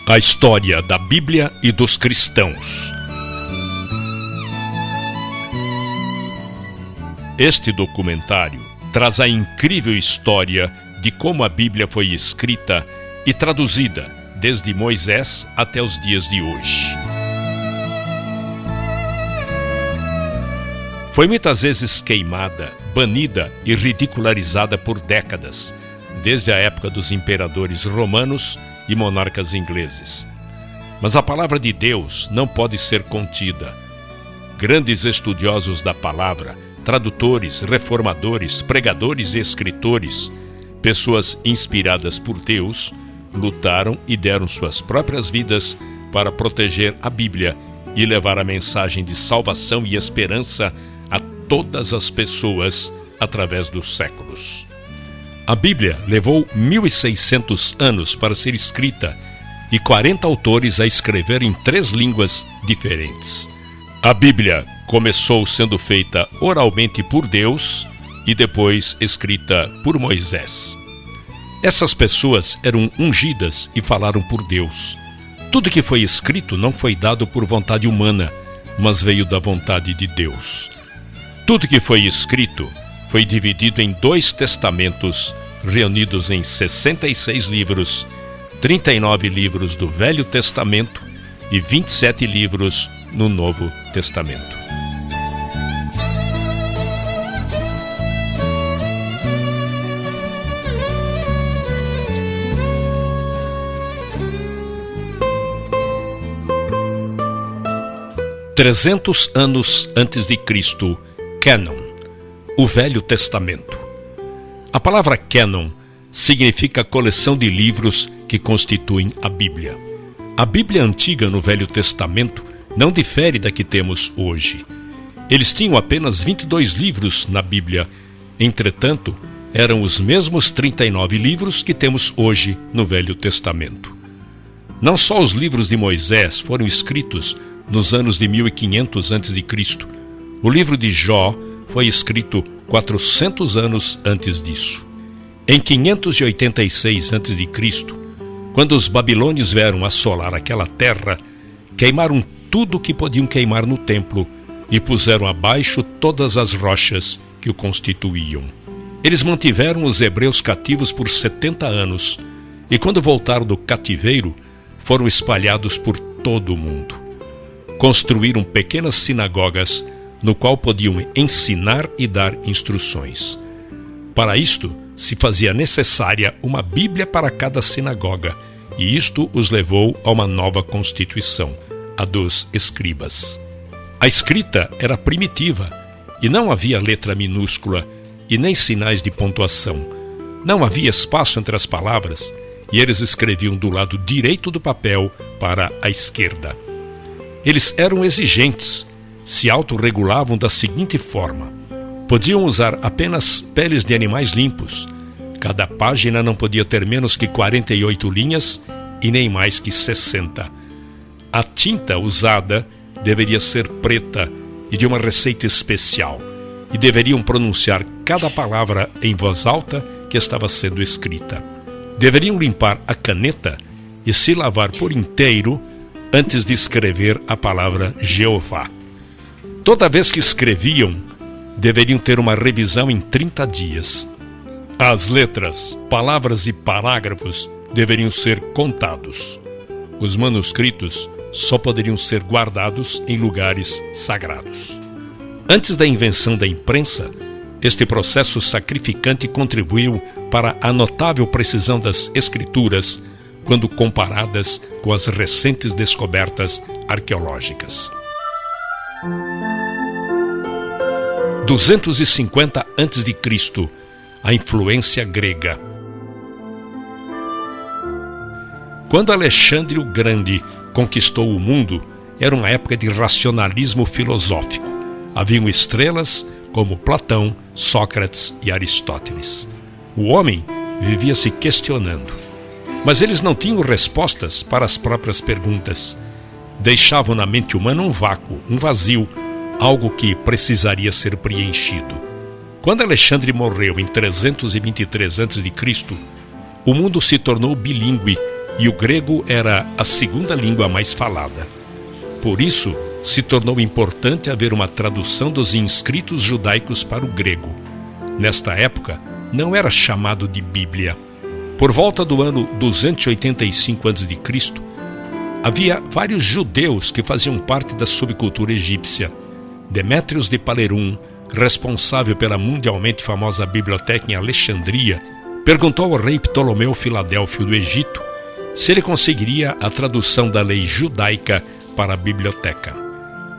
A história da Bíblia e dos cristãos. Este documentário traz a incrível história de como a Bíblia foi escrita e traduzida desde Moisés até os dias de hoje. Foi muitas vezes queimada, banida e ridicularizada por décadas, desde a época dos imperadores romanos e monarcas ingleses. Mas a palavra de Deus não pode ser contida. Grandes estudiosos da palavra, tradutores, reformadores, pregadores e escritores, pessoas inspiradas por Deus, lutaram e deram suas próprias vidas para proteger a Bíblia e levar a mensagem de salvação e esperança a todas as pessoas através dos séculos. A Bíblia levou 1.600 anos para ser escrita e 40 autores a escrever em 3 línguas diferentes. A Bíblia começou sendo feita oralmente por Deus e depois escrita por Moisés. Essas pessoas eram ungidas e falaram por Deus. Tudo que foi escrito não foi dado por vontade humana, mas veio da vontade de Deus. Tudo que foi escrito foi dividido em 2 testamentos, reunidos em 66 livros, 39 livros do Velho Testamento e 27 livros no Novo Testamento. "300 anos antes de Cristo, Cânon, o Velho Testamento. A palavra cânon significa coleção de livros que constituem a Bíblia. A Bíblia antiga no Velho Testamento não difere da que temos hoje. Eles tinham apenas 22 livros na Bíblia, entretanto, eram os mesmos 39 livros que temos hoje no Velho Testamento. Não só os livros de Moisés foram escritos nos anos de 1500 a.C., o livro de Jó foi escrito 400 anos antes disso. Em 586 a.C., quando os babilônios vieram assolar aquela terra, queimaram tudo o que podiam queimar no templo e puseram abaixo todas as rochas que o constituíam. Eles mantiveram os hebreus cativos por 70 anos e quando voltaram do cativeiro, foram espalhados por todo o mundo. Construíram pequenas sinagogas no qual podiam ensinar e dar instruções. Para isto, se fazia necessária uma Bíblia para cada sinagoga, e isto os levou a uma nova constituição, a dos escribas. A escrita era primitiva, e não havia letra minúscula, e nem sinais de pontuação. Não havia espaço entre as palavras, e eles escreviam do lado direito do papel para a esquerda. Eles eram exigentes, se autorregulavam da seguinte forma: podiam usar apenas peles de animais limpos. Cada página não podia ter menos que 48 linhas e nem mais que 60. A tinta usada deveria ser preta e de uma receita especial, e deveriam pronunciar cada palavra em voz alta que estava sendo escrita. Deveriam limpar a caneta e se lavar por inteiro antes de escrever a palavra Jeová. Toda vez que escreviam, deveriam ter uma revisão em 30 dias. As letras, palavras e parágrafos deveriam ser contados. Os manuscritos só poderiam ser guardados em lugares sagrados. Antes da invenção da imprensa, este processo sacrificante contribuiu para a notável precisão das escrituras quando comparadas com as recentes descobertas arqueológicas. 250 a.C., a influência grega. Quando Alexandre o Grande conquistou o mundo, era uma época de racionalismo filosófico. Haviam estrelas como Platão, Sócrates e Aristóteles. O homem vivia se questionando, mas eles não tinham respostas para as próprias perguntas. Deixavam na mente humana um vácuo, um vazio, algo que precisaria ser preenchido. Quando Alexandre morreu em 323 a.C., o mundo se tornou bilíngue e o grego era a segunda língua mais falada. Por isso, se tornou importante haver uma tradução dos inscritos judaicos para o grego. Nesta época, não era chamado de Bíblia. Por volta do ano 285 a.C., havia vários judeus que faziam parte da subcultura egípcia. Demétrios de Palerum, responsável pela mundialmente famosa biblioteca em Alexandria, perguntou ao rei Ptolomeu Filadélfio do Egito se ele conseguiria a tradução da lei judaica para a biblioteca.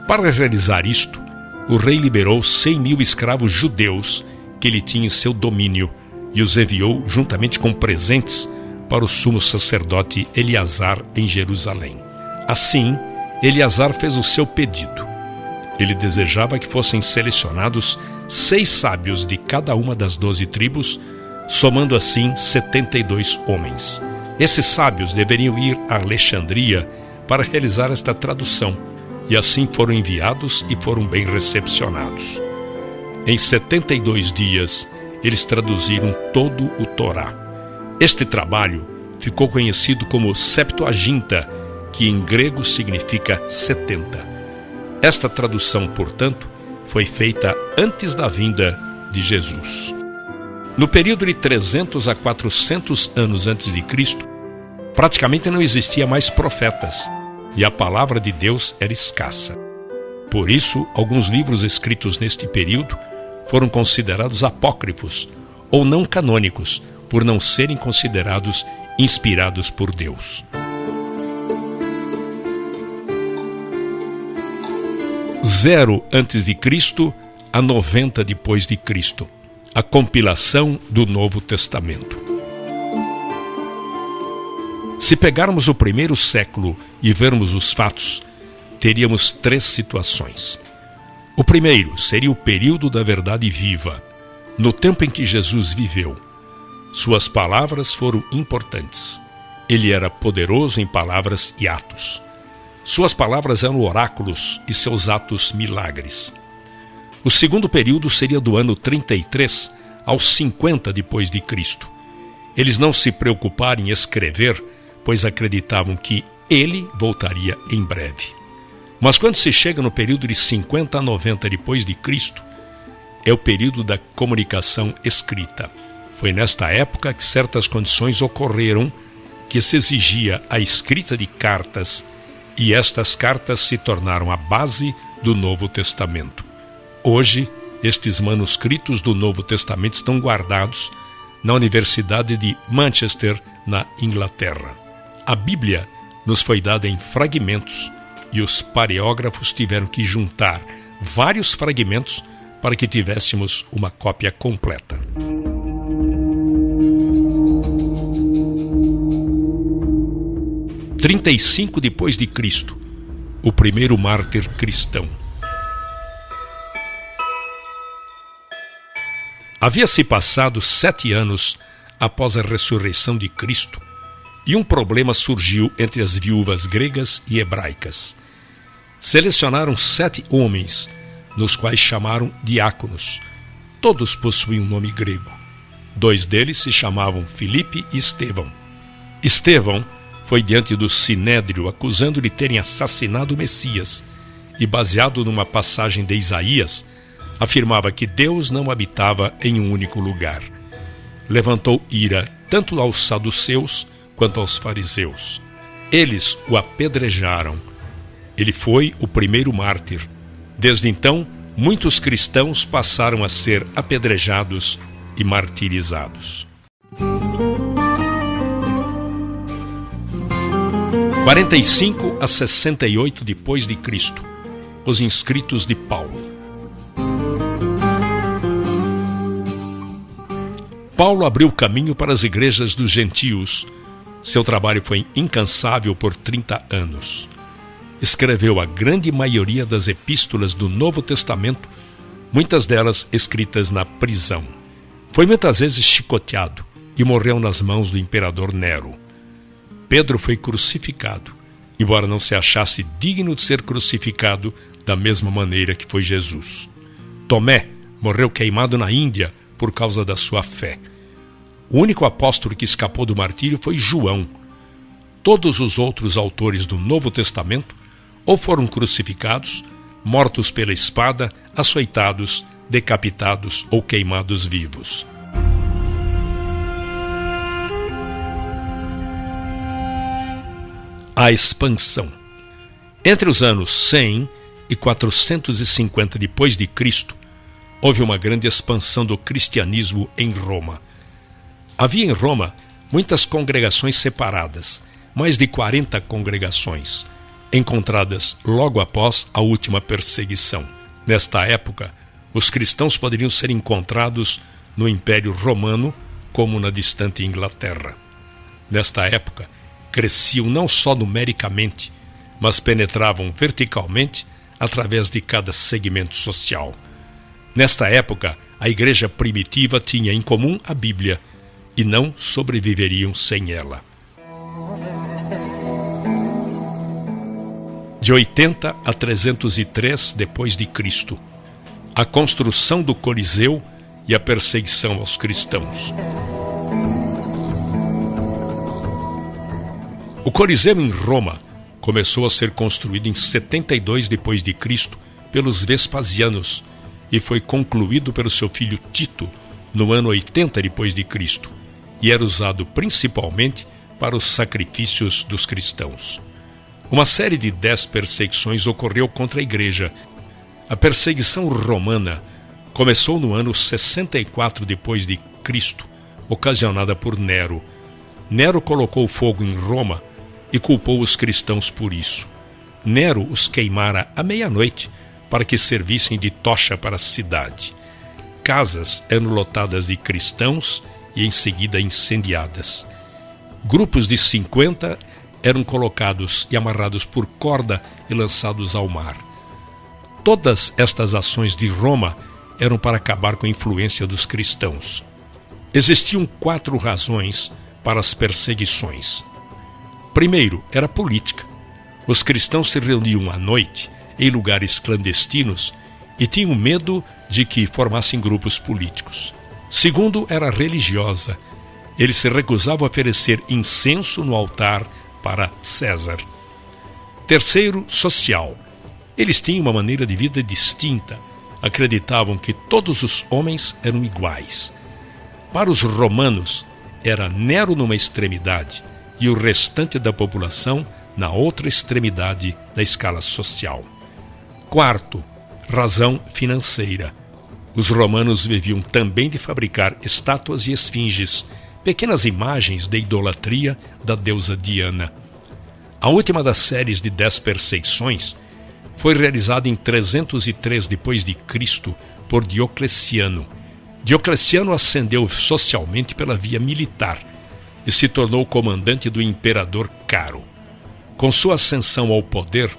Para realizar isto, o rei liberou 100.000 escravos judeus que ele tinha em seu domínio e os enviou juntamente com presentes para o sumo sacerdote Eleazar em Jerusalém. Assim, Eleazar fez o seu pedido. Ele desejava que fossem selecionados 6 sábios de cada uma das 12 tribos, somando assim 72 homens. Esses sábios deveriam ir a Alexandria para realizar esta tradução, e assim foram enviados e foram bem recepcionados. Em 72 dias, eles traduziram todo o Torá. Este trabalho ficou conhecido como Septuaginta, que em grego significa 70. Esta tradução, portanto, foi feita antes da vinda de Jesus. No período de 300 a 400 anos antes de Cristo, praticamente não existia mais profetas, e a palavra de Deus era escassa. Por isso, alguns livros escritos neste período foram considerados apócrifos ou não canônicos, por não serem considerados inspirados por Deus. 0 antes de Cristo a 90 depois de Cristo. A compilação do Novo Testamento. Se pegarmos o primeiro século e vermos os fatos, teríamos 3 situações. O primeiro seria o período da verdade viva, no tempo em que Jesus viveu. Suas palavras foram importantes. Ele era poderoso em palavras e atos. Suas palavras eram oráculos e seus atos milagres. O segundo período seria do ano 33 aos 50 depois de Cristo. Eles não se preocuparam em escrever, pois acreditavam que ele voltaria em breve. Mas quando se chega no período de 50 a 90 depois de Cristo, é o período da comunicação escrita. Foi nesta época que certas condições ocorreram que se exigia a escrita de cartas, e estas cartas se tornaram a base do Novo Testamento. Hoje, estes manuscritos do Novo Testamento estão guardados na Universidade de Manchester, na Inglaterra. A Bíblia nos foi dada em fragmentos e os paleógrafos tiveram que juntar vários fragmentos para que tivéssemos uma cópia completa. Em 35 depois de Cristo, o primeiro mártir cristão. Havia-se passado 7 anos após a ressurreição de Cristo e um problema surgiu entre as viúvas gregas e hebraicas. Selecionaram 7 homens, nos quais chamaram diáconos. Todos possuíam um nome grego. 2 deles se chamavam Filipe e Estevão. Estevão foi diante do Sinédrio acusando de terem assassinado o Messias e, baseado numa passagem de Isaías, afirmava que Deus não habitava em um único lugar. Levantou ira tanto aos saduceus quanto aos fariseus. Eles o apedrejaram. Ele foi o primeiro mártir. Desde então, muitos cristãos passaram a ser apedrejados e martirizados. 45 a 68 depois de Cristo. Os inscritos de Paulo. Paulo abriu caminho para as igrejas dos gentios. Seu trabalho foi incansável por 30 anos. Escreveu a grande maioria das epístolas do Novo Testamento, muitas delas escritas na prisão. Foi muitas vezes chicoteado e morreu nas mãos do imperador Nero. Pedro foi crucificado, embora não se achasse digno de ser crucificado da mesma maneira que foi Jesus. Tomé morreu queimado na Índia por causa da sua fé. O único apóstolo que escapou do martírio foi João. Todos os outros autores do Novo Testamento ou foram crucificados, mortos pela espada, açoitados, decapitados ou queimados vivos. A expansão. Entre os anos 100 e 450 depois de Cristo, houve uma grande expansão do cristianismo em Roma. Havia em Roma muitas congregações separadas, mais de 40 congregações, encontradas logo após a última perseguição. Nesta época, os cristãos poderiam ser encontrados no Império Romano, como na distante Inglaterra. Nesta época, cresciam não só numericamente, mas penetravam verticalmente através de cada segmento social. Nesta época, a igreja primitiva tinha em comum a Bíblia e não sobreviveriam sem ela. De 80 a 303 depois de Cristo, a construção do Coliseu e a perseguição aos cristãos. O Coliseu em Roma começou a ser construído em 72 depois de Cristo pelos Vespasianos e foi concluído pelo seu filho Tito no ano 80 depois de Cristo e era usado principalmente para os sacrifícios dos cristãos. Uma série de 10 perseguições ocorreu contra a igreja. A perseguição romana começou no ano 64 depois de Cristo, ocasionada por Nero. Nero colocou fogo em Roma e culpou os cristãos por isso. Nero os queimara à meia-noite para que servissem de tocha para a cidade. Casas eram lotadas de cristãos e em seguida incendiadas. Grupos de 50 eram colocados e amarrados por corda e lançados ao mar. Todas estas ações de Roma eram para acabar com a influência dos cristãos. Existiam 4 razões para as perseguições. Primeiro, era política. Os cristãos se reuniam à noite em lugares clandestinos e tinham medo de que formassem grupos políticos. Segundo, era religiosa. Eles se recusavam a oferecer incenso no altar para César. Terceiro, social. Eles tinham uma maneira de vida distinta. Acreditavam que todos os homens eram iguais. Para os romanos, era Nero numa extremidade e o restante da população na outra extremidade da escala social. Quarto, razão financeira. Os romanos viviam também de fabricar estátuas e esfinges, pequenas imagens de idolatria da deusa Diana. A última das séries de 10 perseguições foi realizada em 303 depois de Cristo por Diocleciano. Diocleciano ascendeu socialmente pela via militar e se tornou comandante do imperador Caro. Com sua ascensão ao poder,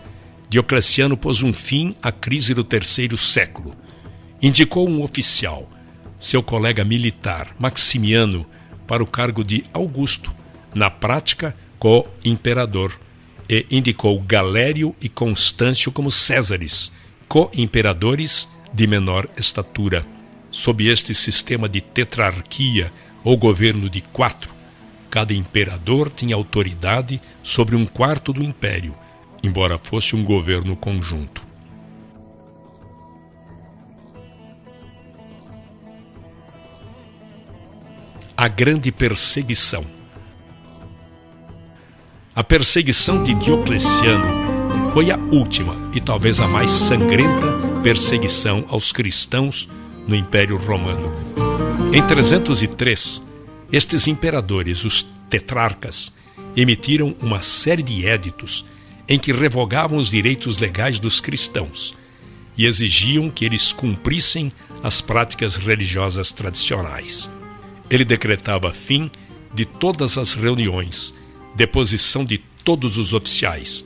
Diocleciano pôs um fim à crise do terceiro século. Indicou um oficial, seu colega militar, Maximiano, para o cargo de Augusto, na prática, co-imperador, e indicou Galério e Constâncio como Césares, co-imperadores de menor estatura. Sob este sistema de tetrarquia, ou governo de 4, cada imperador tinha autoridade sobre 1/4 do império, embora fosse um governo conjunto. A grande perseguição. A perseguição de Diocleciano foi a última e talvez a mais sangrenta perseguição aos cristãos no Império Romano. Em 303, estes imperadores, os tetrarcas, emitiram uma série de éditos em que revogavam os direitos legais dos cristãos e exigiam que eles cumprissem as práticas religiosas tradicionais. Ele decretava fim de todas as reuniões, deposição de todos os oficiais,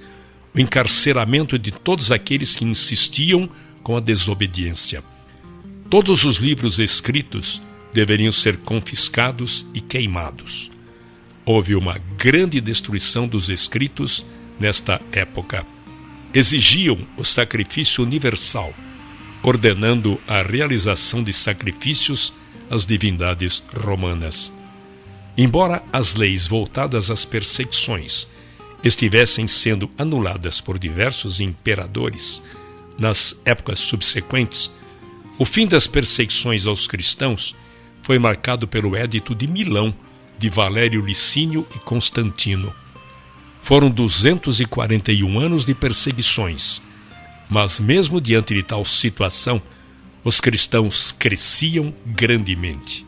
o encarceramento de todos aqueles que insistiam com a desobediência. Todos os livros escritos deveriam ser confiscados e queimados. Houve uma grande destruição dos escritos nesta época. Exigiam o sacrifício universal, ordenando a realização de sacrifícios às divindades romanas. Embora as leis voltadas às perseguições estivessem sendo anuladas por diversos imperadores nas épocas subsequentes, o fim das perseguições aos cristãos foi marcado pelo Édito de Milão de Valério Licínio e Constantino. Foram 241 anos de perseguições, mas mesmo diante de tal situação, os cristãos cresciam grandemente.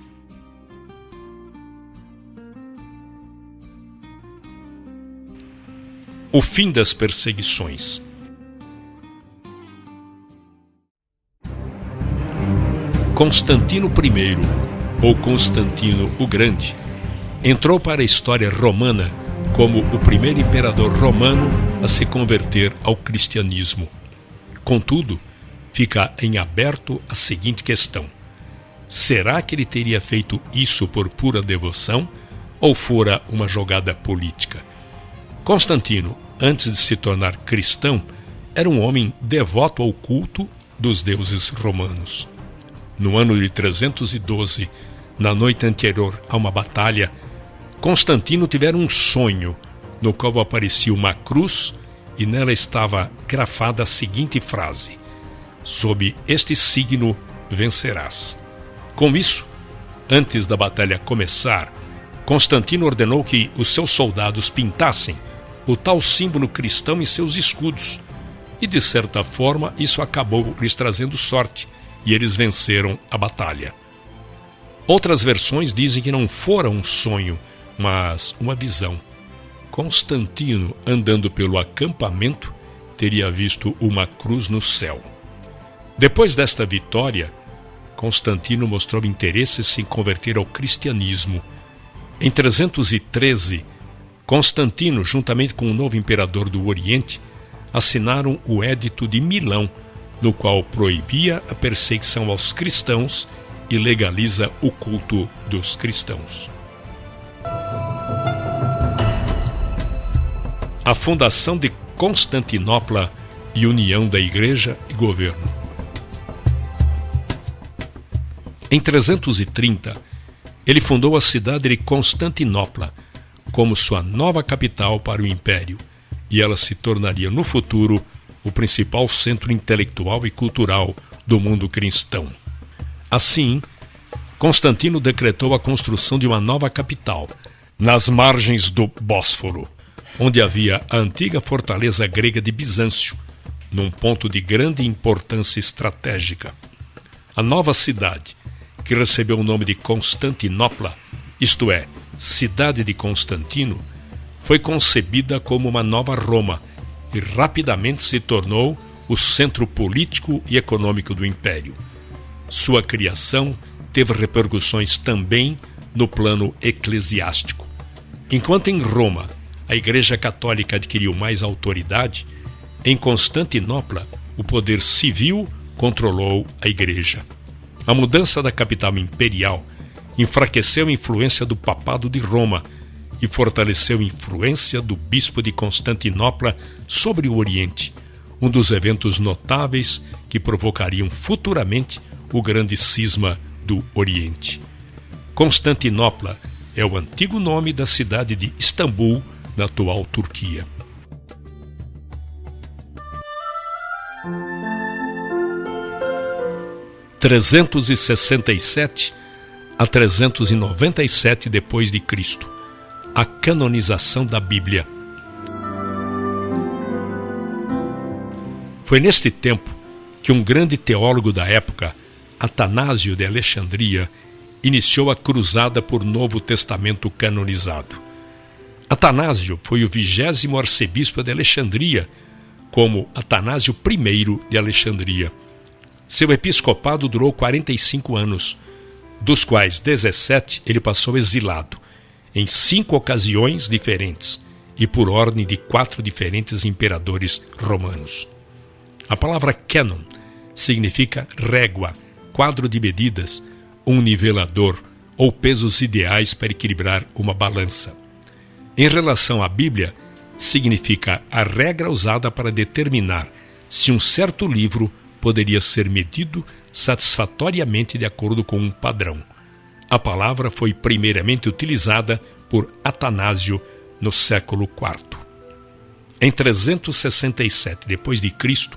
O fim das perseguições. Constantino I, ou Constantino o Grande, entrou para a história romana como o primeiro imperador romano a se converter ao cristianismo. Contudo, fica em aberto a seguinte questão: será que ele teria feito isso por pura devoção ou fora uma jogada política? Constantino, antes de se tornar cristão, era um homem devoto ao culto dos deuses romanos. No ano de 312, na noite anterior a uma batalha, Constantino tivera um sonho, no qual aparecia uma cruz e nela estava grafada a seguinte frase: sob este signo vencerás. Com isso, antes da batalha começar, Constantino ordenou que os seus soldados pintassem o tal símbolo cristão em seus escudos, e de certa forma isso acabou lhes trazendo sorte, e eles venceram a batalha. Outras versões dizem que não fora um sonho, mas uma visão. Constantino, andando pelo acampamento, teria visto uma cruz no céu. Depois desta vitória, Constantino mostrou interesse em se converter ao cristianismo. Em 313, Constantino, juntamente com o novo imperador do Oriente, assinaram o Édito de Milão, no qual proibia a perseguição aos cristãos e legaliza o culto dos cristãos. A fundação de Constantinopla e união da Igreja e governo. Em 330, ele fundou a cidade de Constantinopla como sua nova capital para o Império, e ela se tornaria no futuro o principal centro intelectual e cultural do mundo cristão. Assim, Constantino decretou a construção de uma nova capital, nas margens do Bósforo, onde havia a antiga fortaleza grega de Bizâncio, num ponto de grande importância estratégica. A nova cidade, que recebeu o nome de Constantinopla, isto é, Cidade de Constantino, foi concebida como uma nova Roma e rapidamente se tornou o centro político e econômico do Império. Sua criação teve repercussões também no plano eclesiástico. Enquanto em Roma a Igreja Católica adquiriu mais autoridade, em Constantinopla o poder civil controlou a Igreja. A mudança da capital imperial enfraqueceu a influência do Papado de Roma e fortaleceu a influência do Bispo de Constantinopla sobre o Oriente, um dos eventos notáveis que provocariam futuramente o grande cisma do Oriente. Constantinopla é o antigo nome da cidade de Istambul, na atual Turquia. – 367 a 397 depois de Cristo, a canonização da Bíblia. Foi neste tempo que um grande teólogo da época, Atanásio de Alexandria, iniciou a cruzada por Novo Testamento canonizado. Atanásio foi o 20º arcebispo de Alexandria, como Atanásio I de Alexandria. Seu episcopado durou 45 anos, dos quais 17 ele passou exilado, em 5 ocasiões diferentes e por ordem de 4 diferentes imperadores romanos. A palavra cânon significa régua, quadro de medidas, um nivelador ou pesos ideais para equilibrar uma balança. Em relação à Bíblia, significa a regra usada para determinar se um certo livro poderia ser medido satisfatoriamente de acordo com um padrão. A palavra foi primeiramente utilizada por Atanásio no século IV. Em 367 d.C.,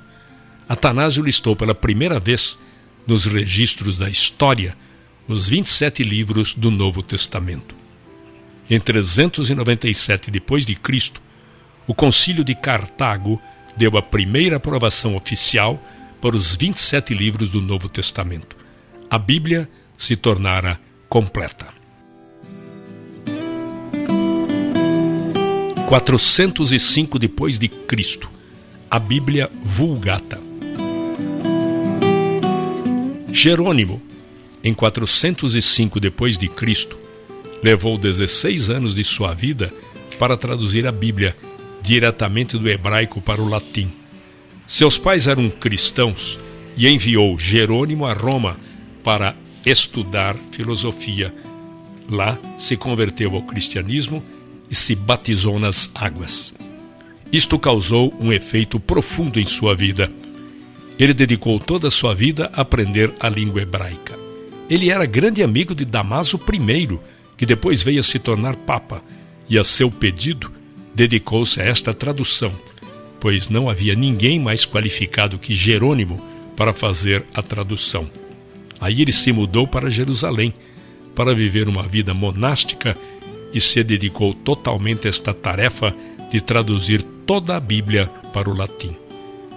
Atanásio listou pela primeira vez nos registros da história os 27 livros do Novo Testamento. Em 397 d.C., o Concílio de Cartago deu a primeira aprovação oficial para os 27 livros do Novo Testamento. A Bíblia se tornara completa. 405 d.C., a Bíblia Vulgata. Jerônimo, em 405 d.C., levou 16 anos de sua vida para traduzir a Bíblia diretamente do hebraico para o latim. Seus pais eram cristãos e enviou Jerônimo a Roma para estudar filosofia. Lá se converteu ao cristianismo e se batizou nas águas. Isto causou um efeito profundo em sua vida. Ele dedicou toda a sua vida a aprender a língua hebraica. Ele era grande amigo de Damaso I, que depois veio a se tornar papa, e a seu pedido dedicou-se a esta tradução, pois não havia ninguém mais qualificado que Jerônimo para fazer a tradução. Aí ele se mudou para Jerusalém para viver uma vida monástica e se dedicou totalmente a esta tarefa de traduzir toda a Bíblia para o latim.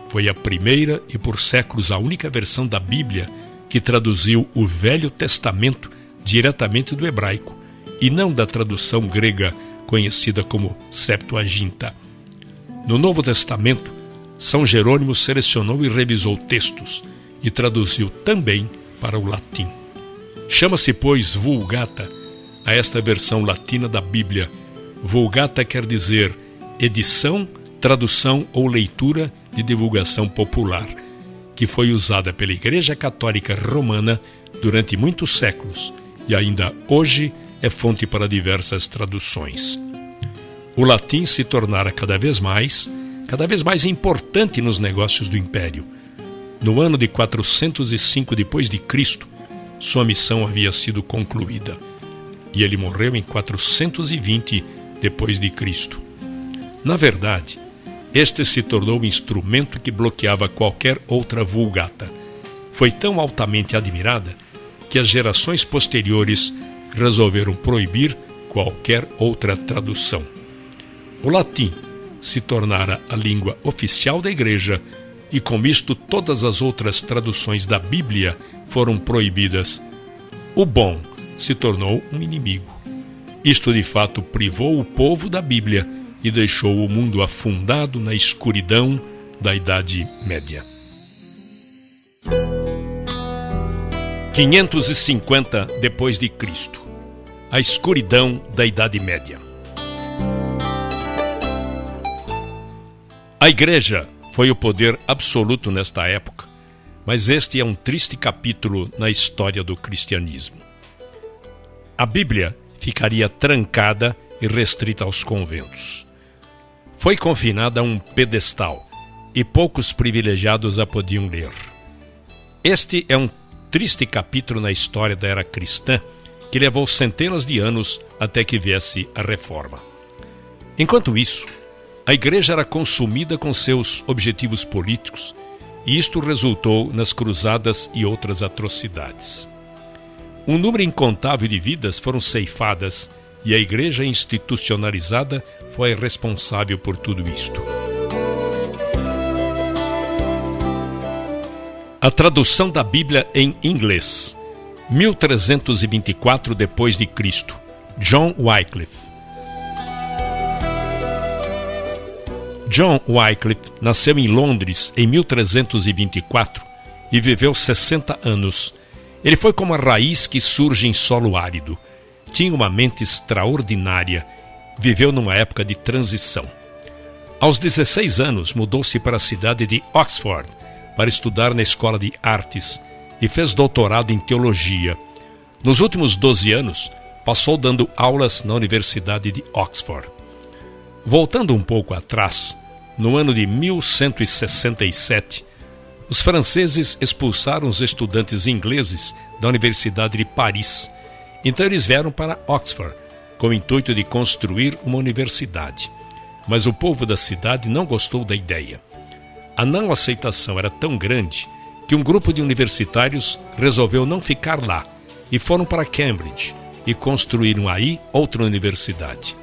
Foi a primeira e por séculos a única versão da Bíblia que traduziu o Velho Testamento diretamente do hebraico e não da tradução grega conhecida como Septuaginta. No Novo Testamento, São Jerônimo selecionou e revisou textos e traduziu também para o latim. Chama-se, pois, Vulgata a esta versão latina da Bíblia. Vulgata quer dizer edição, tradução ou leitura de divulgação popular, que foi usada pela Igreja Católica Romana durante muitos séculos e ainda hoje é fonte para diversas traduções. O latim se tornara cada vez mais importante nos negócios do Império. No ano de 405 d.C., sua missão havia sido concluída e ele morreu em 420 d.C. Na verdade, este se tornou um instrumento que bloqueava qualquer outra vulgata. Foi tão altamente admirada que as gerações posteriores resolveram proibir qualquer outra tradução. O latim se tornara a língua oficial da Igreja e, com isto, todas as outras traduções da Bíblia foram proibidas. O bom se tornou um inimigo. Isto, de fato, privou o povo da Bíblia e deixou o mundo afundado na escuridão da Idade Média. 550 d.C., a escuridão da Idade Média. A Igreja foi o poder absoluto nesta época, mas este é um triste capítulo na história do cristianismo. A Bíblia ficaria trancada e restrita aos conventos. Foi confinada a um pedestal e poucos privilegiados a podiam ler. Este é um triste capítulo na história da era cristã que levou centenas de anos até que viesse a Reforma. Enquanto isso, a Igreja era consumida com seus objetivos políticos e isto resultou nas cruzadas e outras atrocidades. Um número incontável de vidas foram ceifadas e a Igreja institucionalizada foi responsável por tudo isto. A tradução da Bíblia em inglês, 1324 d.C., John Wycliffe. John Wycliffe nasceu em Londres em 1324 e viveu 60 anos. Ele foi como a raiz que surge em solo árido. Tinha uma mente extraordinária. Viveu numa época de transição. Aos 16 anos, mudou-se para a cidade de Oxford para estudar na Escola de Artes e fez doutorado em teologia. Nos últimos 12 anos, passou dando aulas na Universidade de Oxford. Voltando um pouco atrás, no ano de 1167, os franceses expulsaram os estudantes ingleses da Universidade de Paris. Então eles vieram para Oxford, com o intuito de construir uma universidade. mas o povo da cidade não gostou da ideia. A não aceitação era tão grande que um grupo de universitários resolveu não ficar lá e foram para Cambridge e construíram aí outra universidade.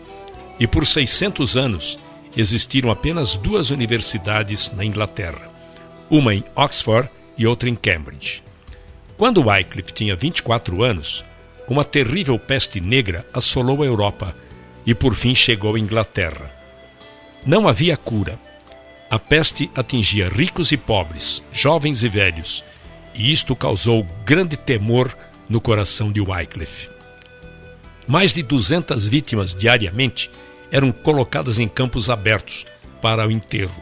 E por 600 anos existiram apenas 2 universidades na Inglaterra, uma em Oxford e outra em Cambridge. Quando Wycliffe tinha 24 anos, uma terrível peste negra assolou a Europa e por fim chegou à Inglaterra. Não havia cura. A peste atingia ricos e pobres, jovens e velhos, e isto causou grande temor no coração de Wycliffe. Mais de 200 vítimas diariamente eram colocadas em campos abertos para o enterro.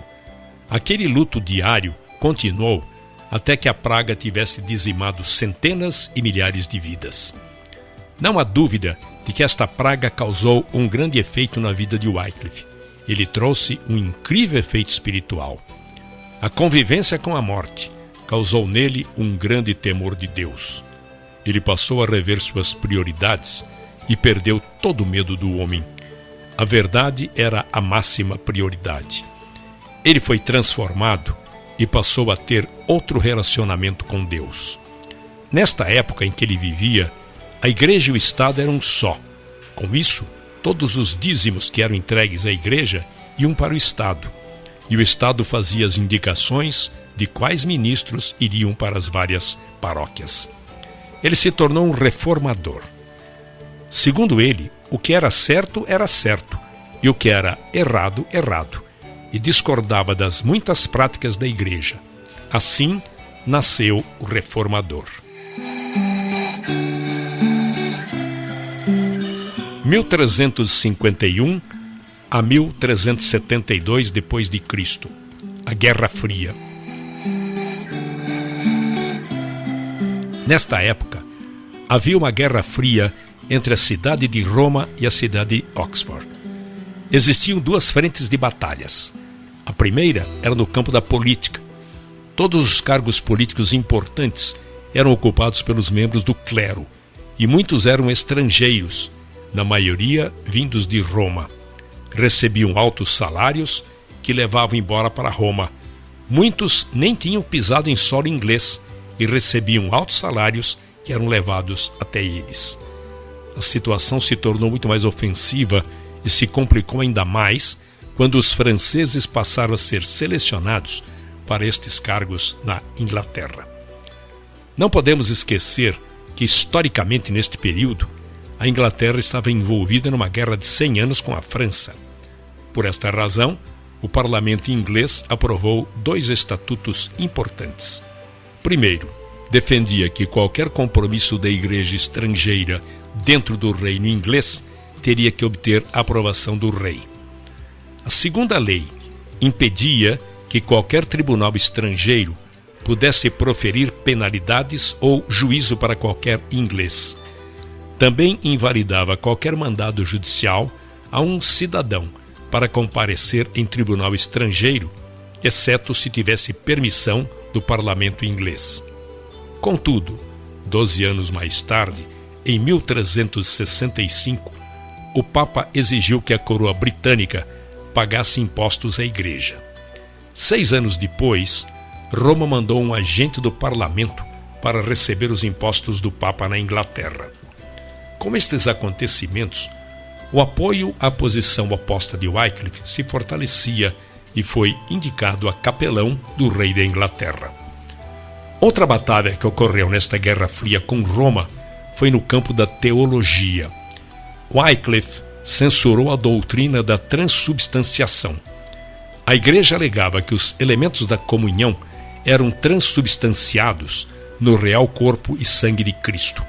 Aquele luto diário continuou até que a praga tivesse dizimado centenas e milhares de vidas. Não há dúvida de que esta praga causou um grande efeito na vida de Wycliffe. Ele trouxe um incrível efeito espiritual. A convivência com a morte causou nele um grande temor de Deus. Ele passou a rever suas prioridades e perdeu todo o medo do homem. A verdade era a máxima prioridade. Ele foi transformado e passou a ter outro relacionamento com Deus. Nesta época em que ele vivia, a igreja e o Estado eram um só. Com isso, todos os dízimos que eram entregues à igreja iam para o Estado, e o Estado fazia as indicações de quais ministros iriam para as várias paróquias. Ele se tornou um reformador. Segundo ele, o que era certo, e o que era errado, errado, e discordava das muitas práticas da igreja. Assim, nasceu o reformador. 1351 a 1372 depois de Cristo, a Guerra Fria. Nesta época, havia uma guerra fria entre a cidade de Roma e a cidade de Oxford. Existiam 2 frentes de batalhas. A primeira era no campo da política. Todos os cargos políticos importantes eram ocupados pelos membros do clero, e muitos eram estrangeiros, na maioria vindos de Roma. Recebiam altos salários que levavam embora para Roma. Muitos nem tinham pisado em solo inglês e recebiam altos salários que eram levados até eles. A situação se tornou muito mais ofensiva e se complicou ainda mais quando os franceses passaram a ser selecionados para estes cargos na Inglaterra. Não podemos esquecer que, historicamente, neste período, a Inglaterra estava envolvida numa guerra de 100 anos com a França. Por esta razão, o parlamento inglês aprovou 2 estatutos importantes. Primeiro, defendia que qualquer compromisso da igreja estrangeira dentro do reino inglês teria que obter a aprovação do rei. A segunda lei impedia que qualquer tribunal estrangeiro pudesse proferir penalidades ou juízo para qualquer inglês. Também invalidava qualquer mandado judicial a um cidadão para comparecer em tribunal estrangeiro, exceto se tivesse permissão do parlamento inglês. Contudo, 12 anos mais tarde, em 1365, o Papa exigiu que a coroa britânica pagasse impostos à igreja. 6 anos depois, Roma mandou um agente do parlamento para receber os impostos do Papa na Inglaterra. Com estes acontecimentos, o apoio à posição oposta de Wycliffe se fortalecia e foi indicado a capelão do rei da Inglaterra. Outra batalha que ocorreu nesta Guerra Fria com Roma foi no campo da teologia. Wycliffe censurou a doutrina da transubstanciação. A igreja alegava que os elementos da comunhão eram transubstanciados no real corpo e sangue de Cristo.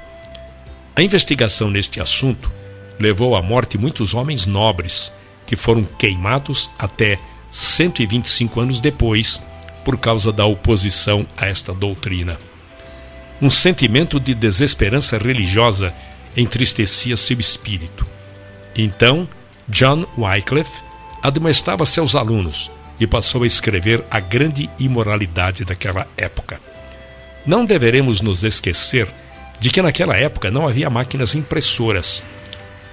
A investigação neste assunto levou à morte muitos homens nobres, que foram queimados até 125 anos depois, por causa da oposição a esta doutrina. Um sentimento de desesperança religiosa entristecia seu espírito. Então, John Wycliffe admoestava seus alunos e passou a escrever a grande imoralidade daquela época. Não deveremos nos esquecer de que naquela época não havia máquinas impressoras.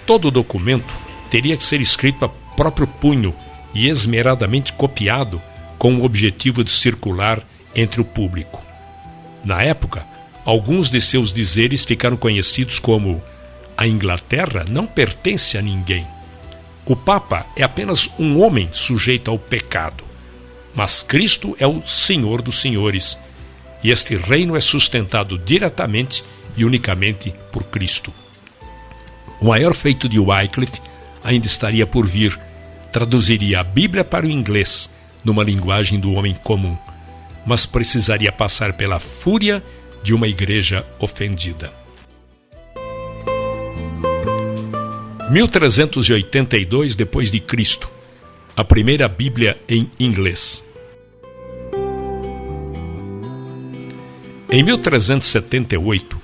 Todo documento teria que ser escrito a próprio punho e esmeradamente copiado com o objetivo de circular entre o público. Na época, alguns de seus dizeres ficaram conhecidos como: a Inglaterra não pertence a ninguém. O Papa é apenas um homem sujeito ao pecado. Mas Cristo é o Senhor dos senhores, e este reino é sustentado diretamente e unicamente por Cristo. O maior feito de Wycliffe ainda estaria por vir. Traduziria a Bíblia para o inglês, numa linguagem do homem comum, mas precisaria passar pela fúria de uma igreja ofendida. 1382 depois de Cristo, a primeira Bíblia em inglês. Em 1378,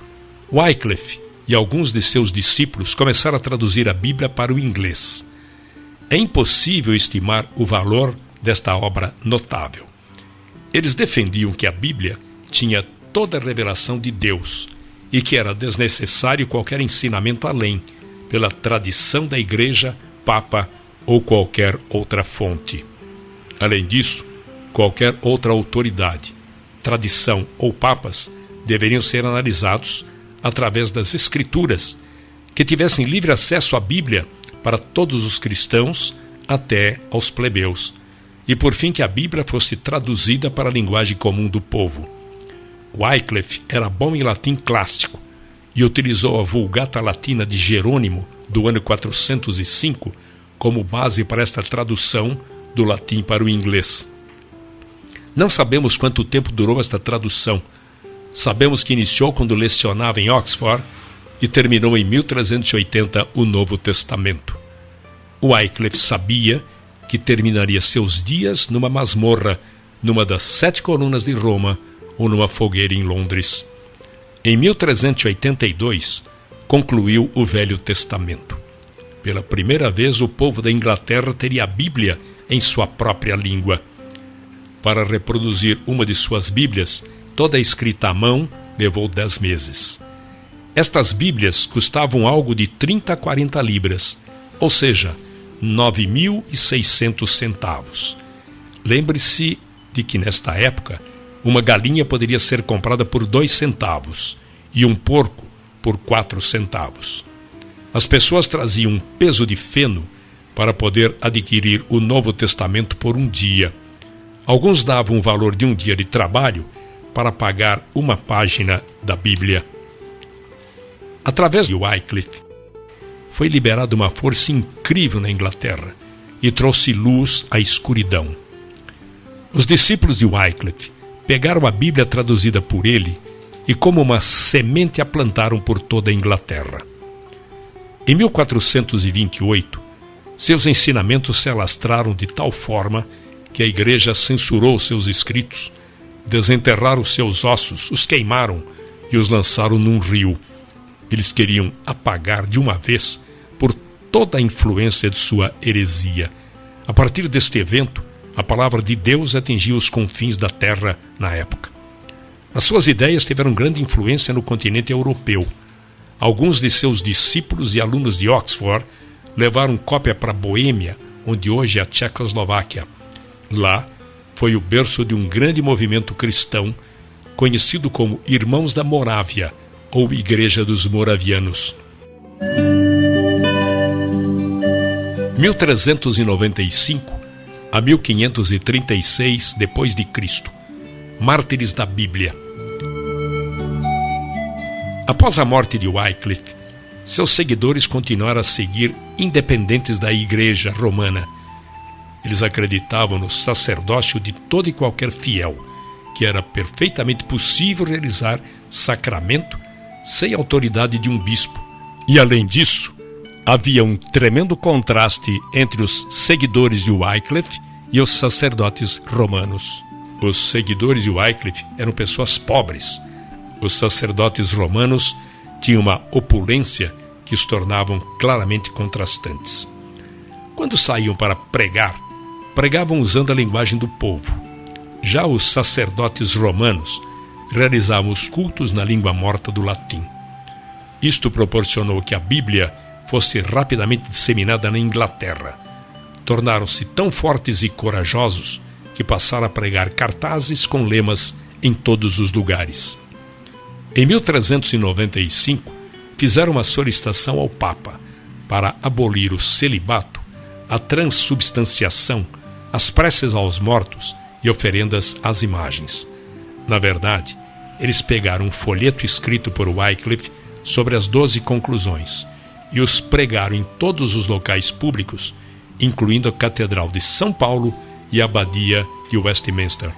Wycliffe e alguns de seus discípulos começaram a traduzir a Bíblia para o inglês. É impossível estimar o valor desta obra notável. Eles defendiam que a Bíblia tinha toda a revelação de Deus e que era desnecessário qualquer ensinamento além, pela tradição da Igreja, Papa ou qualquer outra fonte. Além disso, qualquer outra autoridade, tradição ou papas deveriam ser analisados através das Escrituras, que tivessem livre acesso à Bíblia para todos os cristãos até aos plebeus, e por fim que a Bíblia fosse traduzida para a linguagem comum do povo. Wycliffe era bom em latim clássico e utilizou a Vulgata Latina de Jerônimo, do ano 405, como base para esta tradução do latim para o inglês. Não sabemos quanto tempo durou esta tradução. Sabemos que iniciou quando lecionava em Oxford e terminou em 1380 o Novo Testamento. Wycliffe sabia que terminaria seus dias numa masmorra, numa das 7 colunas de Roma ou numa fogueira em Londres. Em 1382, concluiu o Velho Testamento. Pela primeira vez, o povo da Inglaterra teria a Bíblia em sua própria língua. Para reproduzir uma de suas Bíblias, toda escrita à mão, levou 10 meses. Estas Bíblias custavam algo de 30 a 40 libras, ou seja, 9.600 centavos. Lembre-se de que, nesta época, uma galinha poderia ser comprada por 2 centavos e um porco por 4 centavos. As pessoas traziam um peso de feno para poder adquirir o Novo Testamento por um dia. Alguns davam o valor de um dia de trabalho para pagar uma página da Bíblia. Através de Wycliffe, foi liberada uma força incrível na Inglaterra e trouxe luz à escuridão. Os discípulos de Wycliffe pegaram a Bíblia traduzida por ele e como uma semente a plantaram por toda a Inglaterra. Em 1428, seus ensinamentos se alastraram de tal forma que a Igreja censurou seus escritos, desenterraram seus ossos, os queimaram e os lançaram num rio. Eles queriam apagar de uma vez por toda a influência de sua heresia. A partir deste evento, a palavra de Deus atingiu os confins da terra na época. As suas ideias tiveram grande influência no continente europeu. Alguns de seus discípulos e alunos de Oxford levaram cópia para Boêmia, onde hoje é a Tchecoslováquia. Lá foi o berço de um grande movimento cristão, conhecido como Irmãos da Morávia, ou Igreja dos Moravianos. 1395 a 1536 depois de Cristo. Mártires da Bíblia. Após a morte de Wycliffe, seus seguidores continuaram a seguir independentes da Igreja Romana. Eles acreditavam no sacerdócio de todo e qualquer fiel, que era perfeitamente possível realizar sacramento sem a autoridade de um bispo. E além disso, havia um tremendo contraste entre os seguidores de Wycliffe e os sacerdotes romanos. Os seguidores de Wycliffe eram pessoas pobres. Os sacerdotes romanos tinham uma opulência que os tornavam claramente contrastantes. Quando saíam para pregar, pregavam usando a linguagem do povo. Já os sacerdotes romanos realizavam os cultos na língua morta do latim. Isto proporcionou que a Bíblia fosse rapidamente disseminada na Inglaterra. tornaram-se tão fortes e corajosos que passaram a pregar cartazes com lemas em todos os lugares. Em 1395, fizeram uma solicitação ao Papa para abolir o celibato, a transubstanciação, as preces aos mortos e oferendas às imagens. Na verdade, eles pegaram um folheto escrito por Wycliffe sobre as 12 conclusões e os pregaram em todos os locais públicos, incluindo a Catedral de São Paulo e a Abadia de Westminster.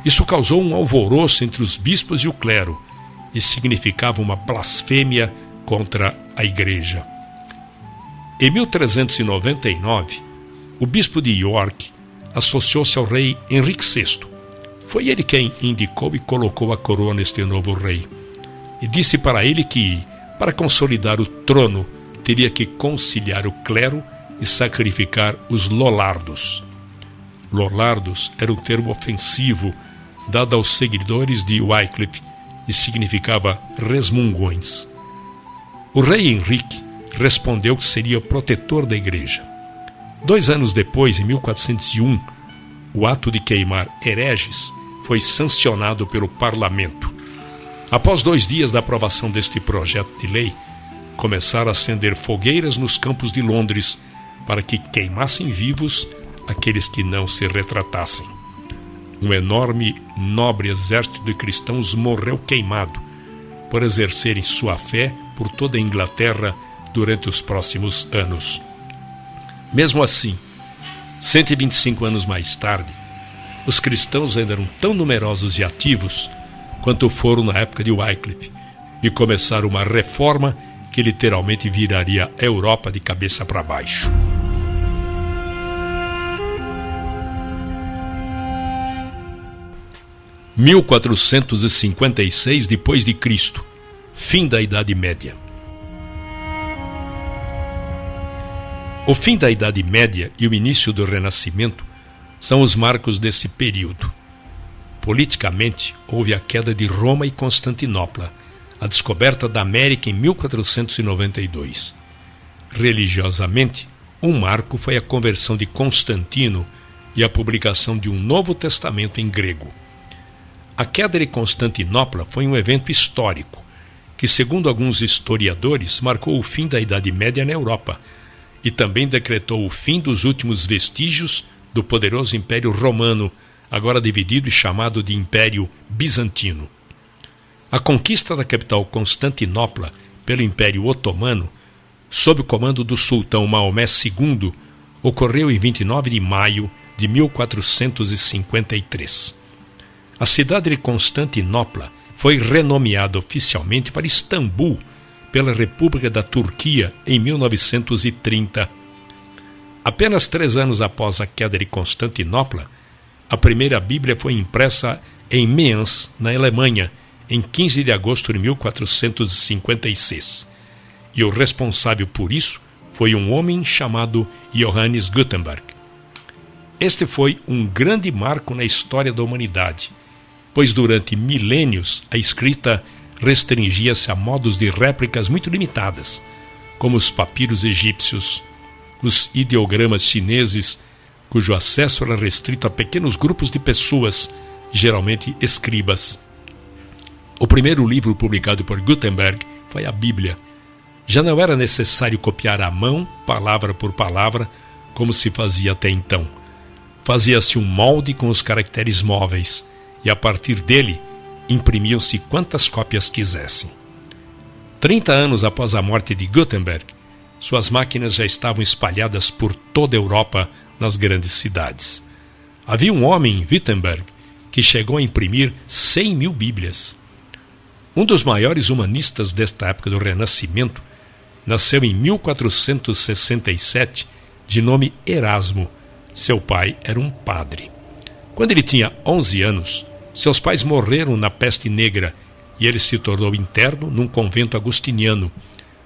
Isso causou um alvoroço entre os bispos e o clero e significava uma blasfêmia contra a Igreja. Em 1399, o bispo de York associou-se ao rei Henrique VI. Foi ele quem indicou e colocou a coroa neste novo rei. E disse para ele que, para consolidar o trono, teria que conciliar o clero e sacrificar os lollardos. Lollardos era um termo ofensivo dado aos seguidores de Wycliffe e significava resmungões. O rei Henrique respondeu que seria protetor da igreja. 2 anos depois, em 1401, o ato de queimar hereges foi sancionado pelo parlamento. Após 2 dias da aprovação deste projeto de lei, começaram a acender fogueiras nos campos de Londres para que queimassem vivos aqueles que não se retratassem. Um enorme, nobre exército de cristãos morreu queimado por exercerem sua fé por toda a Inglaterra durante os próximos anos. Mesmo assim, 125 anos mais tarde, os cristãos ainda eram tão numerosos e ativos quanto foram na época de Wycliffe e começaram uma reforma que literalmente viraria a Europa de cabeça para baixo. Em 1456 depois de Cristo, fim da Idade Média. O fim da Idade Média e o início do Renascimento são os marcos desse período. Politicamente, houve a queda de Roma e Constantinopla, a descoberta da América em 1492. Religiosamente, um marco foi a conversão de Constantino e a publicação de um Novo Testamento em grego. A queda de Constantinopla foi um evento histórico que, segundo alguns historiadores, marcou o fim da Idade Média na Europa e também decretou o fim dos últimos vestígios do poderoso Império Romano, agora dividido e chamado de Império Bizantino. A conquista da capital Constantinopla pelo Império Otomano, sob o comando do sultão Maomé II, ocorreu em 29 de maio de 1453. A cidade de Constantinopla foi renomeada oficialmente para Istambul pela República da Turquia em 1930. Apenas 3 anos após a queda de Constantinopla, a primeira Bíblia foi impressa em Mayence, na Alemanha, em 15 de agosto de 1456. E o responsável por isso foi um homem chamado Johannes Gutenberg. Este foi um grande marco na história da humanidade, pois durante milênios a escrita restringia-se a modos de réplicas muito limitadas, como os papiros egípcios, os ideogramas chineses, cujo acesso era restrito a pequenos grupos de pessoas, geralmente escribas. O primeiro livro publicado por Gutenberg foi a Bíblia. Já não era necessário copiar à mão, palavra por palavra, como se fazia até então. Fazia-se um molde com os caracteres móveis, e a partir dele imprimiam-se quantas cópias quisessem. 30 anos após a morte de Gutenberg, suas máquinas já estavam espalhadas por toda a Europa nas grandes cidades. Havia um homem em Wittenberg que chegou a imprimir 100.000 Bíblias. Um dos maiores humanistas desta época do Renascimento nasceu em 1467, de nome Erasmo. Seu pai era um padre. Quando ele tinha 11 anos, seus pais morreram na peste negra e ele se tornou interno num convento agostiniano,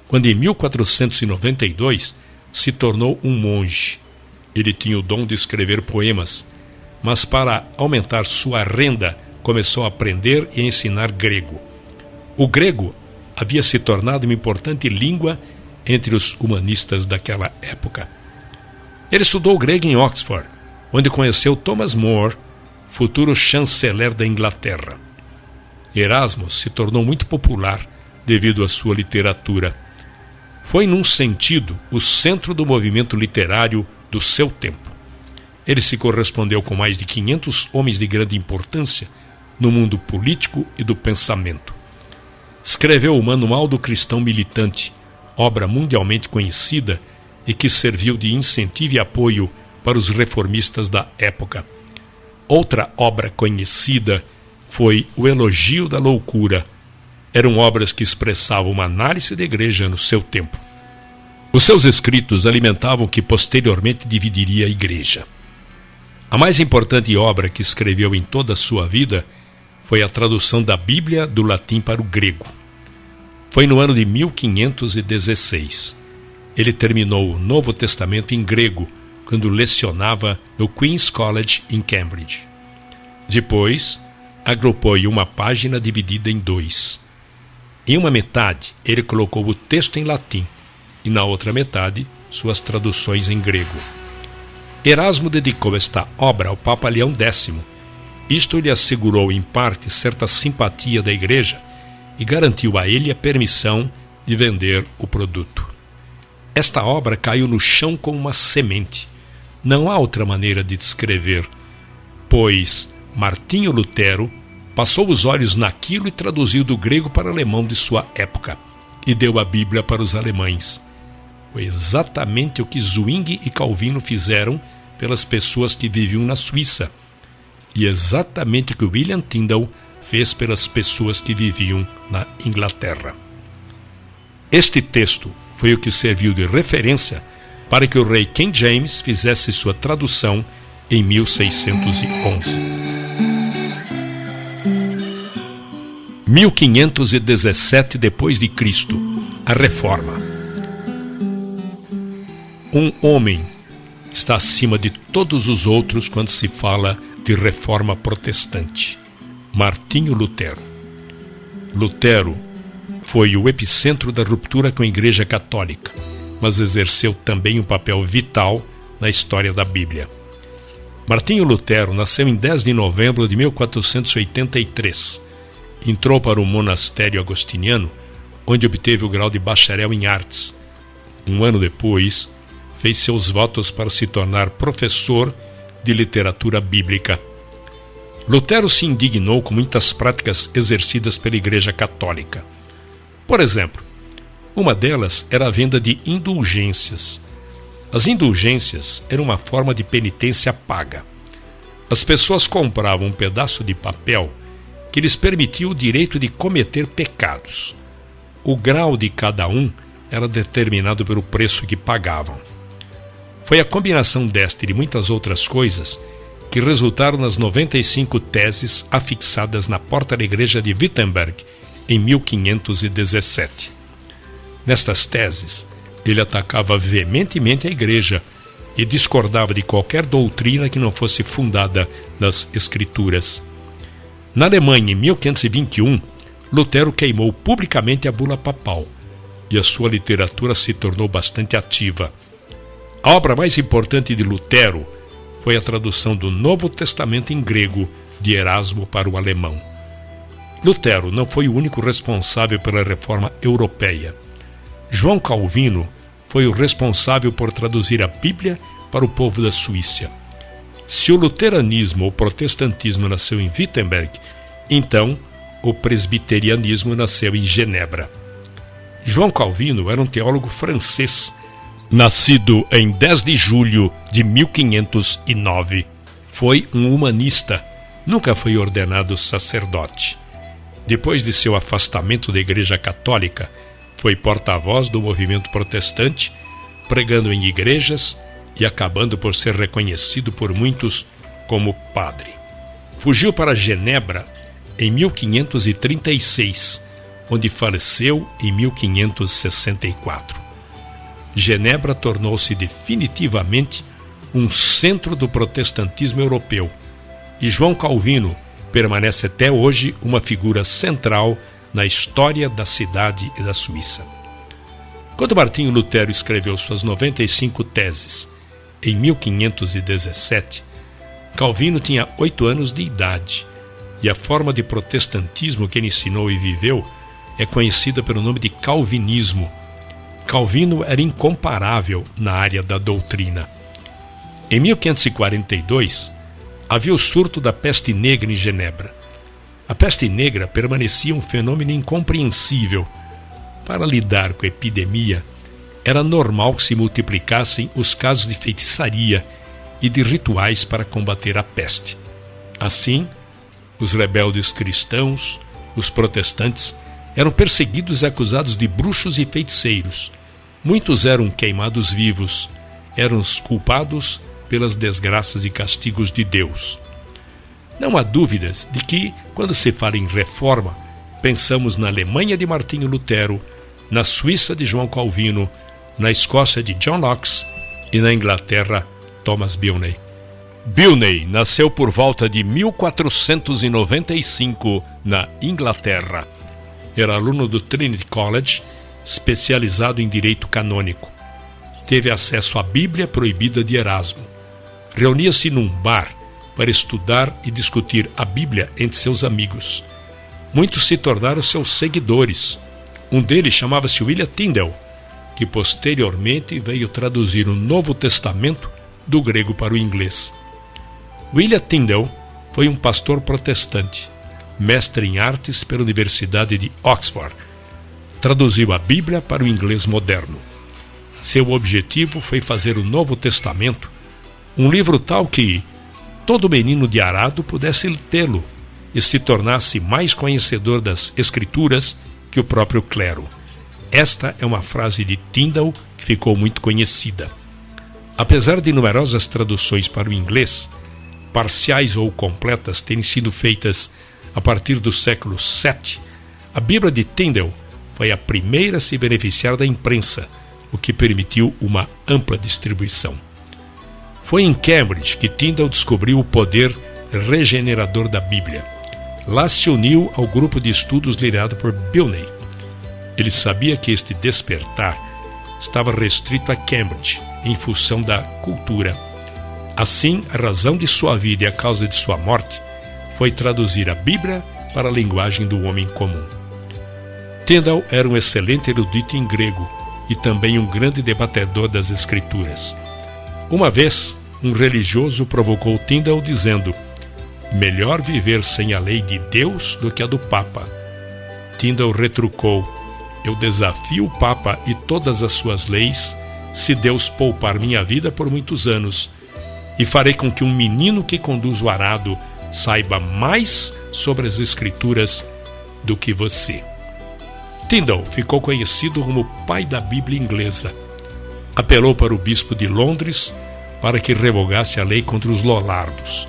quando em 1492 se tornou um monge. Ele tinha o dom de escrever poemas, mas para aumentar sua renda começou a aprender e ensinar grego. O grego havia se tornado uma importante língua entre os humanistas daquela época. Ele estudou grego em Oxford, onde conheceu Thomas More, futuro chanceler da Inglaterra. Erasmo se tornou muito popular devido à sua literatura. Foi, num sentido, o centro do movimento literário do seu tempo. Ele se correspondeu com mais de 500 homens de grande importância no mundo político e do pensamento. Escreveu o Manual do Cristão Militante, obra mundialmente conhecida e que serviu de incentivo e apoio para os reformistas da época. Outra obra conhecida foi O Elogio da Loucura. Eram obras que expressavam uma análise da igreja no seu tempo. Os seus escritos alimentavam o que posteriormente dividiria a igreja. A mais importante obra que escreveu em toda a sua vida foi a tradução da Bíblia do latim para o grego. Foi no ano de 1516. Ele terminou o Novo Testamento em grego, quando lecionava no Queen's College em Cambridge. Depois, agrupou em uma página dividida em 2. Em uma metade, ele colocou o texto em latim, e na outra metade, suas traduções em grego. Erasmo dedicou esta obra ao Papa Leão X. Isto lhe assegurou, em parte, certa simpatia da igreja e garantiu a ele a permissão de vender o produto. Esta obra caiu no chão como uma semente. Não há outra maneira de descrever, pois Martinho Lutero passou os olhos naquilo e traduziu do grego para o alemão de sua época, e deu a Bíblia para os alemães. Foi exatamente o que Zwingli e Calvino fizeram pelas pessoas que viviam na Suíça, e exatamente o que William Tyndale fez pelas pessoas que viviam na Inglaterra. Este texto foi o que serviu de referência para que o rei King James fizesse sua tradução em 1611. 1517 depois de Cristo, a Reforma. Um homem está acima de todos os outros quando se fala de reforma protestante: Martinho Lutero. Lutero foi o epicentro da ruptura com a Igreja Católica, mas exerceu também um papel vital na história da Bíblia. Martinho Lutero nasceu em 10 de novembro de 1483. Entrou para o monastério agostiniano, onde obteve o grau de bacharel em artes. Um ano depois, fez seus votos para se tornar professor de literatura bíblica. Lutero se indignou com muitas práticas exercidas pela Igreja Católica. Por exemplo, uma delas era a venda de indulgências. As indulgências eram uma forma de penitência paga. As pessoas compravam um pedaço de papel que lhes permitia o direito de cometer pecados. O grau de cada um era determinado pelo preço que pagavam. Foi a combinação desta e de muitas outras coisas que resultaram nas 95 teses afixadas na porta da igreja de Wittenberg em 1517. Nestas teses, ele atacava veementemente a igreja e discordava de qualquer doutrina que não fosse fundada nas Escrituras. Na Alemanha, em 1521, Lutero queimou publicamente a bula papal e a sua literatura se tornou bastante ativa. A obra mais importante de Lutero foi a tradução do Novo Testamento em grego de Erasmo para o alemão. Lutero não foi o único responsável pela reforma europeia. João Calvino foi o responsável por traduzir a Bíblia para o povo da Suíça. Se o luteranismo ou protestantismo nasceu em Wittenberg, então o presbiterianismo nasceu em Genebra. João Calvino era um teólogo francês, nascido em 10 de julho de 1509. Foi um humanista, nunca foi ordenado sacerdote. Depois de seu afastamento da Igreja Católica, foi porta-voz do movimento protestante, pregando em igrejas e acabando por ser reconhecido por muitos como padre. Fugiu para Genebra em 1536, onde faleceu em 1564. Genebra tornou-se definitivamente um centro do protestantismo europeu, e João Calvino permanece até hoje uma figura central na história da cidade e da Suíça. Quando Martinho Lutero escreveu suas 95 teses, em 1517, Calvino tinha 8 anos de idade, e a forma de protestantismo que ele ensinou e viveu é conhecida pelo nome de calvinismo. Calvino era incomparável na área da doutrina. Em 1542, havia o surto da peste negra em Genebra. A peste negra permanecia um fenômeno incompreensível. Para lidar com a epidemia, era normal que se multiplicassem os casos de feitiçaria e de rituais para combater a peste. Assim, os rebeldes cristãos, os protestantes, eram perseguidos e acusados de bruxos e feiticeiros. Muitos eram queimados vivos, eram os culpados pelas desgraças e castigos de Deus. Não há dúvidas de que, quando se fala em reforma, pensamos na Alemanha de Martinho Lutero, na Suíça de João Calvino, na Escócia de John Knox e na Inglaterra, Thomas Bilney. Bilney nasceu por volta de 1495 na Inglaterra. Era aluno do Trinity College, especializado em direito canônico. Teve acesso à Bíblia proibida de Erasmo. Reunia-se num bar para estudar e discutir a Bíblia entre seus amigos. Muitos se tornaram seus seguidores. Um deles chamava-se William Tyndale, que posteriormente veio traduzir o Novo Testamento do grego para o inglês. William Tyndale foi um pastor protestante, mestre em artes pela Universidade de Oxford. Traduziu a Bíblia para o inglês moderno. Seu objetivo foi fazer o Novo Testamento um livro tal que todo menino de arado pudesse tê-lo e se tornasse mais conhecedor das Escrituras que o próprio clero. Esta é uma frase de Tyndale que ficou muito conhecida. Apesar de numerosas traduções para o inglês, parciais ou completas terem sido feitas a partir do século VII, a Bíblia de Tyndale foi a primeira a se beneficiar da imprensa, o que permitiu uma ampla distribuição. Foi em Cambridge que Tyndale descobriu o poder regenerador da Bíblia. Lá se uniu ao grupo de estudos liderado por Bilney. Ele sabia que este despertar estava restrito a Cambridge, em função da cultura. Assim, a razão de sua vida e a causa de sua morte foi traduzir a Bíblia para a linguagem do homem comum. Tyndale era um excelente erudito em grego e também um grande debatedor das Escrituras. Uma vez, um religioso provocou Tyndale dizendo: melhor viver sem a lei de Deus do que a do Papa. Tyndale retrucou: eu desafio o Papa e todas as suas leis, se Deus poupar minha vida por muitos anos, e farei com que um menino que conduz o arado saiba mais sobre as Escrituras do que você. Tyndale ficou conhecido como o pai da Bíblia inglesa. Apelou para o bispo de Londres para que revogasse a lei contra os lollardos,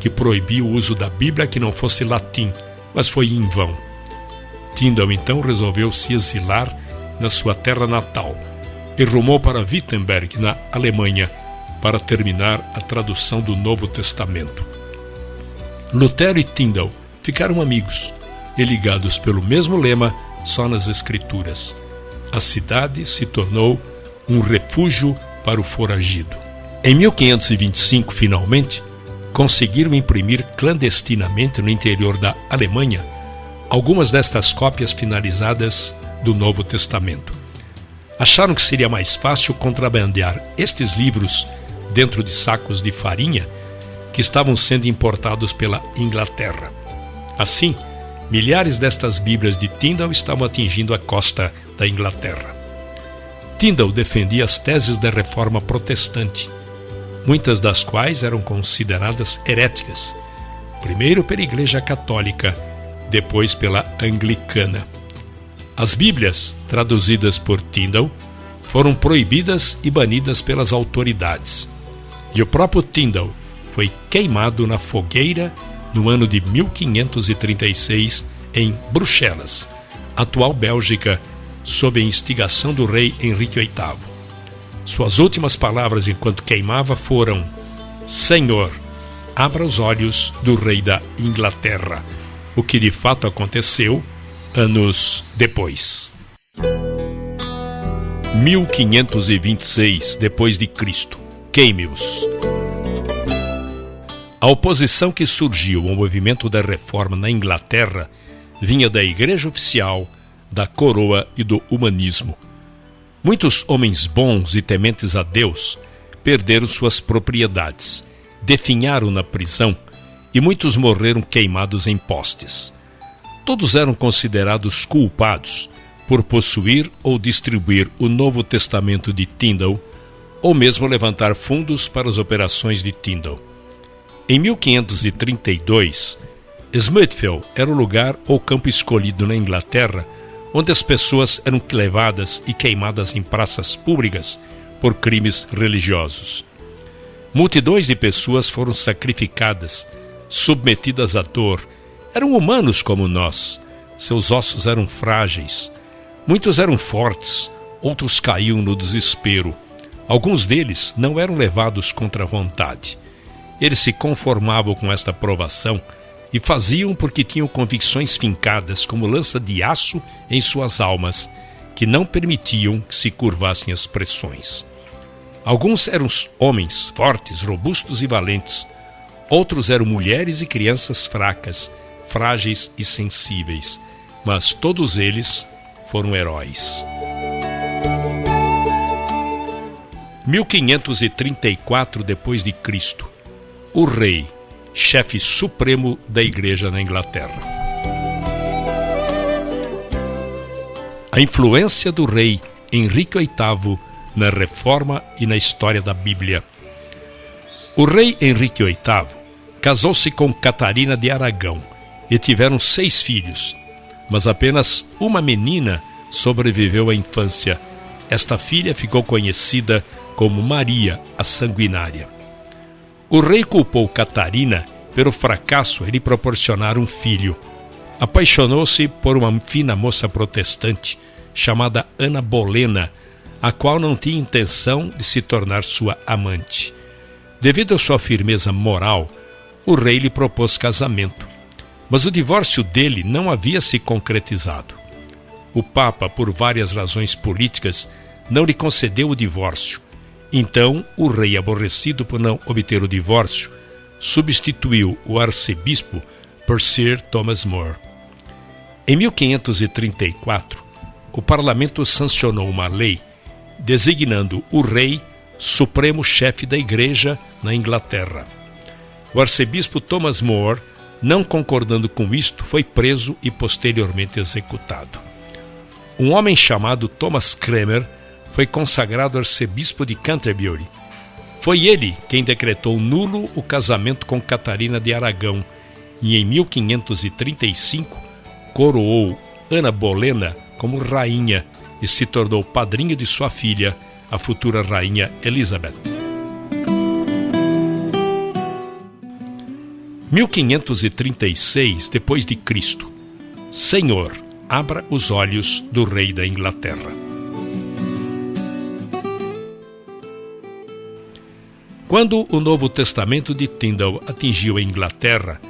que proibia o uso da Bíblia que não fosse latim, mas foi em vão. Tyndale então resolveu se exilar na sua terra natal e rumou para Wittenberg, na Alemanha, para terminar a tradução do Novo Testamento. Lutero e Tyndale ficaram amigos e ligados pelo mesmo lema, só nas Escrituras. A cidade se tornou um refúgio para o foragido. Em 1525, finalmente, conseguiram imprimir clandestinamente no interior da Alemanha algumas destas cópias finalizadas do Novo Testamento. Acharam que seria mais fácil contrabandear estes livros dentro de sacos de farinha que estavam sendo importados pela Inglaterra. Assim, milhares destas Bíblias de Tyndale estavam atingindo a costa da Inglaterra. Tyndale defendia as teses da Reforma Protestante, muitas das quais eram consideradas heréticas, primeiro pela Igreja Católica, depois pela Anglicana. As Bíblias, traduzidas por Tyndale, foram proibidas e banidas pelas autoridades. E o próprio Tyndale foi queimado na fogueira no ano de 1536 em Bruxelas, atual Bélgica, sob a instigação do rei Henrique VIII. Suas últimas palavras enquanto queimava foram: Senhor, abra os olhos do rei da Inglaterra, o que de fato aconteceu anos depois. 1526 depois de Cristo. queime-os. A oposição que surgiu ao movimento da reforma na Inglaterra vinha da Igreja Oficial, da Coroa e do humanismo. Muitos homens bons e tementes a Deus perderam suas propriedades, definharam na prisão e muitos morreram queimados em postes. Todos eram considerados culpados por possuir ou distribuir o Novo Testamento de Tyndale ou mesmo levantar fundos para as operações de Tyndale. Em 1532, Smithfield era o lugar ou campo escolhido na Inglaterra onde as pessoas eram levadas e queimadas em praças públicas por crimes religiosos. Multidões de pessoas foram sacrificadas, submetidas à dor. Eram humanos como nós. Seus ossos eram frágeis. Muitos eram fortes, outros caíam no desespero. Alguns deles não eram levados contra a vontade. Eles se conformavam com esta provação e faziam porque tinham convicções fincadas como lança de aço em suas almas, que não permitiam que se curvassem as pressões. Alguns eram homens fortes, robustos e valentes. Outros eram mulheres e crianças fracas, frágeis e sensíveis. Mas todos eles foram heróis. 1534 d.C., o rei, chefe supremo da Igreja na Inglaterra. A influência do rei Henrique VIII na reforma e na história da Bíblia. O rei Henrique VIII casou-se com Catarina de Aragão e tiveram 6 filhos, mas apenas uma menina sobreviveu à infância. Esta filha ficou conhecida como Maria, a Sanguinária. O rei culpou Catarina pelo fracasso em lhe proporcionar um filho. Apaixonou-se por uma fina moça protestante chamada Ana Bolena, a qual não tinha intenção de se tornar sua amante. Devido à sua firmeza moral, o rei lhe propôs casamento, mas o divórcio dele não havia se concretizado. O Papa, por várias razões políticas, não lhe concedeu o divórcio. Então, o rei, aborrecido por não obter o divórcio, substituiu o arcebispo por Sir Thomas More. Em 1534, o parlamento sancionou uma lei designando o rei supremo chefe da igreja na Inglaterra. O arcebispo Thomas More, não concordando com isto, foi preso e posteriormente executado. Um homem chamado Thomas Cranmer foi consagrado arcebispo de Canterbury. Foi ele quem decretou nulo o casamento com Catarina de Aragão e em 1535 coroou Ana Bolena como rainha e se tornou padrinho de sua filha, a futura rainha Elizabeth. 1536 d.C. Senhor, abra os olhos do rei da Inglaterra. Quando o Novo Testamento de Tyndale atingiu a Inglaterra,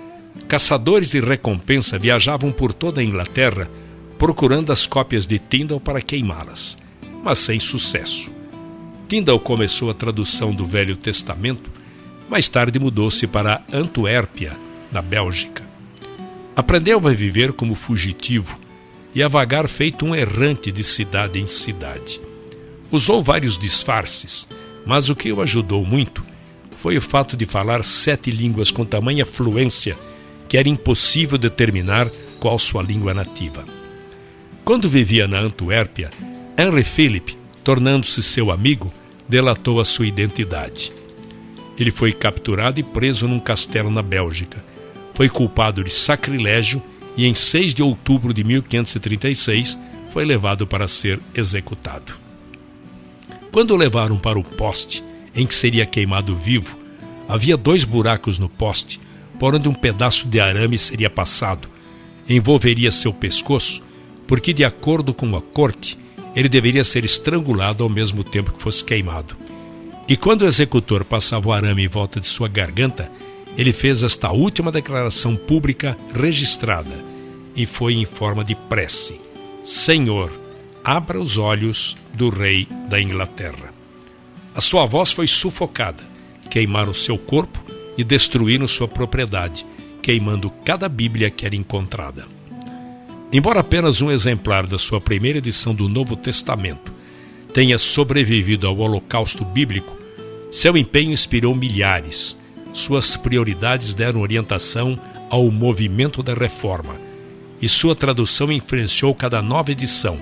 caçadores de recompensa viajavam por toda a Inglaterra procurando as cópias de Tyndale para queimá-las, mas sem sucesso. Tyndale começou a tradução do Velho Testamento, mais tarde mudou-se para Antuérpia, na Bélgica. Aprendeu a viver como fugitivo e a vagar feito um errante de cidade em cidade. Usou vários disfarces, mas o que o ajudou muito foi o fato de falar 7 línguas com tamanha fluência que era impossível determinar qual sua língua nativa. Quando vivia na Antuérpia, Henry Philip, tornando-se seu amigo, delatou a sua identidade. Ele foi capturado e preso num castelo na Bélgica. Foi culpado de sacrilégio e em 6 de outubro de 1536 foi levado para ser executado. Quando o levaram para o poste em que seria queimado vivo, havia 2 buracos no poste, por onde um pedaço de arame seria passado. Envolveria seu pescoço, porque, de acordo com a corte, ele deveria ser estrangulado ao mesmo tempo que fosse queimado. E quando o executor passava o arame em volta de sua garganta, ele fez esta última declaração pública registrada, e foi em forma de prece: Senhor, abra os olhos do rei da Inglaterra. A sua voz foi sufocada, queimaram seu corpo e destruíram sua propriedade, queimando cada Bíblia que era encontrada. Embora apenas um exemplar da sua primeira edição do Novo Testamento tenha sobrevivido ao Holocausto Bíblico, seu empenho inspirou milhares. Suas prioridades deram orientação ao movimento da Reforma, e sua tradução influenciou cada nova edição,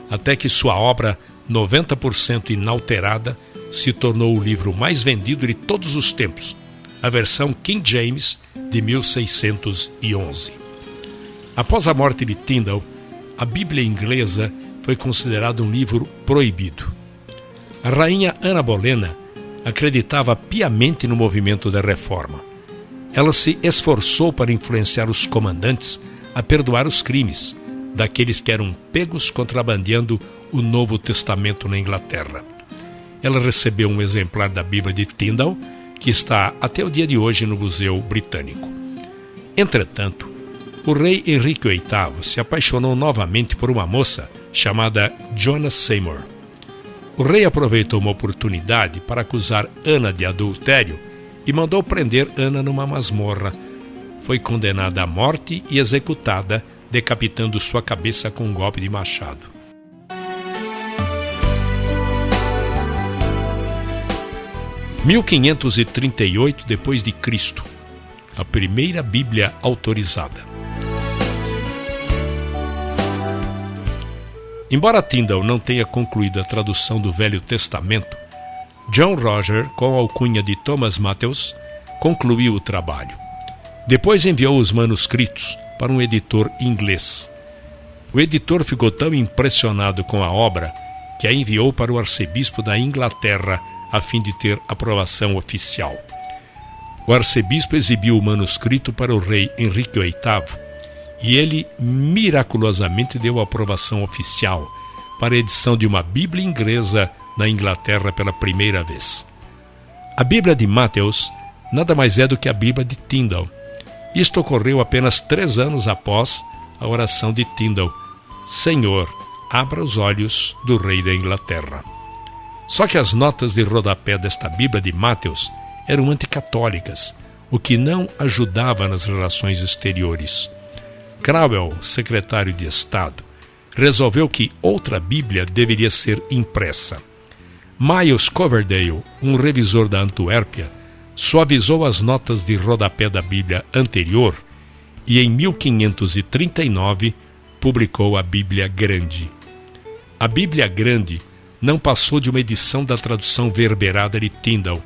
até que sua obra, 90% inalterada, se tornou o livro mais vendido de todos os tempos, a versão King James de 1611. Após a morte de Tyndale, a Bíblia inglesa foi considerada um livro proibido. A rainha Ana Bolena acreditava piamente no movimento da Reforma. Ela se esforçou para influenciar os comandantes a perdoar os crimes daqueles que eram pegos contrabandeando o Novo Testamento na Inglaterra. Ela recebeu um exemplar da Bíblia de Tyndale, que está até o dia de hoje no Museu Britânico. Entretanto, o rei Henrique VIII se apaixonou novamente por uma moça chamada Joanna Seymour. O rei aproveitou uma oportunidade para acusar Ana de adultério e mandou prender Ana numa masmorra. Foi condenada à morte e executada, decapitando sua cabeça com um golpe de machado. Em 1538 d.C., a primeira Bíblia autorizada. Embora Tyndale não tenha concluído a tradução do Velho Testamento, John Roger, com a alcunha de Thomas Matthews, concluiu o trabalho. Depois enviou os manuscritos para um editor inglês. O editor ficou tão impressionado com a obra que a enviou para o arcebispo da Inglaterra a fim de ter aprovação oficial. O arcebispo exibiu o manuscrito para o rei Henrique VIII e ele miraculosamente deu a aprovação oficial para a edição de uma Bíblia inglesa na Inglaterra pela primeira vez. A Bíblia de Matthews nada mais é do que a Bíblia de Tyndale. Isto ocorreu apenas 3 anos após a oração de Tyndale: Senhor, abra os olhos do rei da Inglaterra. Só que as notas de rodapé desta Bíblia de Matthews eram anticatólicas, o que não ajudava nas relações exteriores. Cromwell, secretário de Estado, resolveu que outra Bíblia deveria ser impressa. Miles Coverdale, um revisor da Antuérpia, suavizou as notas de rodapé da Bíblia anterior e, em 1539, publicou a Bíblia Grande. A Bíblia Grande não passou de uma edição da tradução verberada de Tyndale.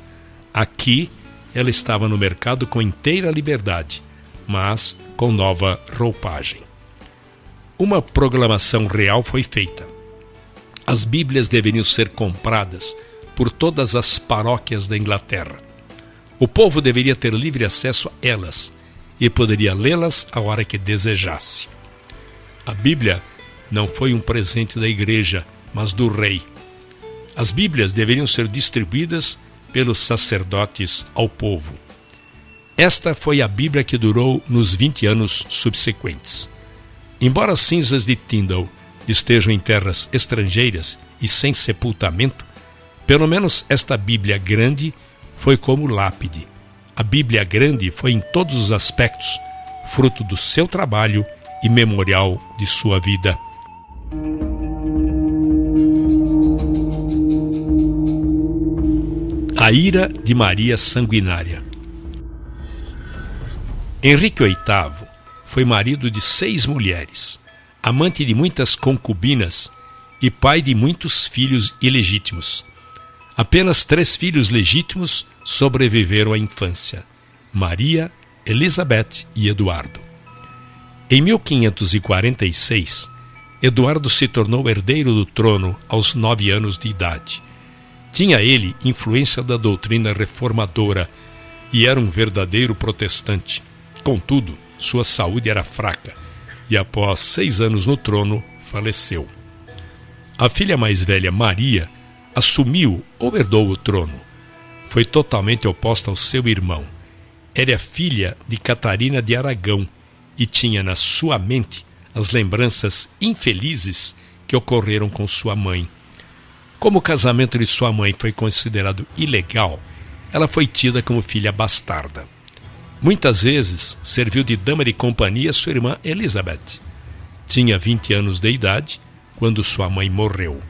Aqui, ela estava no mercado com inteira liberdade, mas com nova roupagem. Uma proclamação real foi feita. As Bíblias deveriam ser compradas por todas as paróquias da Inglaterra. O povo deveria ter livre acesso a elas e poderia lê-las a hora que desejasse. A Bíblia não foi um presente da igreja, mas do rei. As Bíblias deveriam ser distribuídas pelos sacerdotes ao povo. Esta foi a Bíblia que durou nos 20 anos subsequentes. Embora as cinzas de Tyndale estejam em terras estrangeiras e sem sepultamento, pelo menos esta Bíblia Grande foi como lápide. A Bíblia Grande foi em todos os aspectos fruto do seu trabalho e memorial de sua vida. A ira de Maria Sanguinária. Henrique VIII foi marido de 6 mulheres, amante de muitas concubinas e pai de muitos filhos ilegítimos. Apenas 3 filhos legítimos sobreviveram à infância: Maria, Elizabeth e Eduardo. Em 1546, Eduardo se tornou herdeiro do trono aos 9 anos de idade. Tinha ele influência da doutrina reformadora e era um verdadeiro protestante. Contudo, sua saúde era fraca e após 6 anos no trono, faleceu. A filha mais velha, Maria, assumiu ou herdou o trono. Foi totalmente oposta ao seu irmão. Era filha de Catarina de Aragão e tinha na sua mente as lembranças infelizes que ocorreram com sua mãe. Como o casamento de sua mãe foi considerado ilegal, ela foi tida como filha bastarda. Muitas vezes serviu de dama de companhia a sua irmã Elizabeth. Tinha 20 anos de idade quando sua mãe morreu.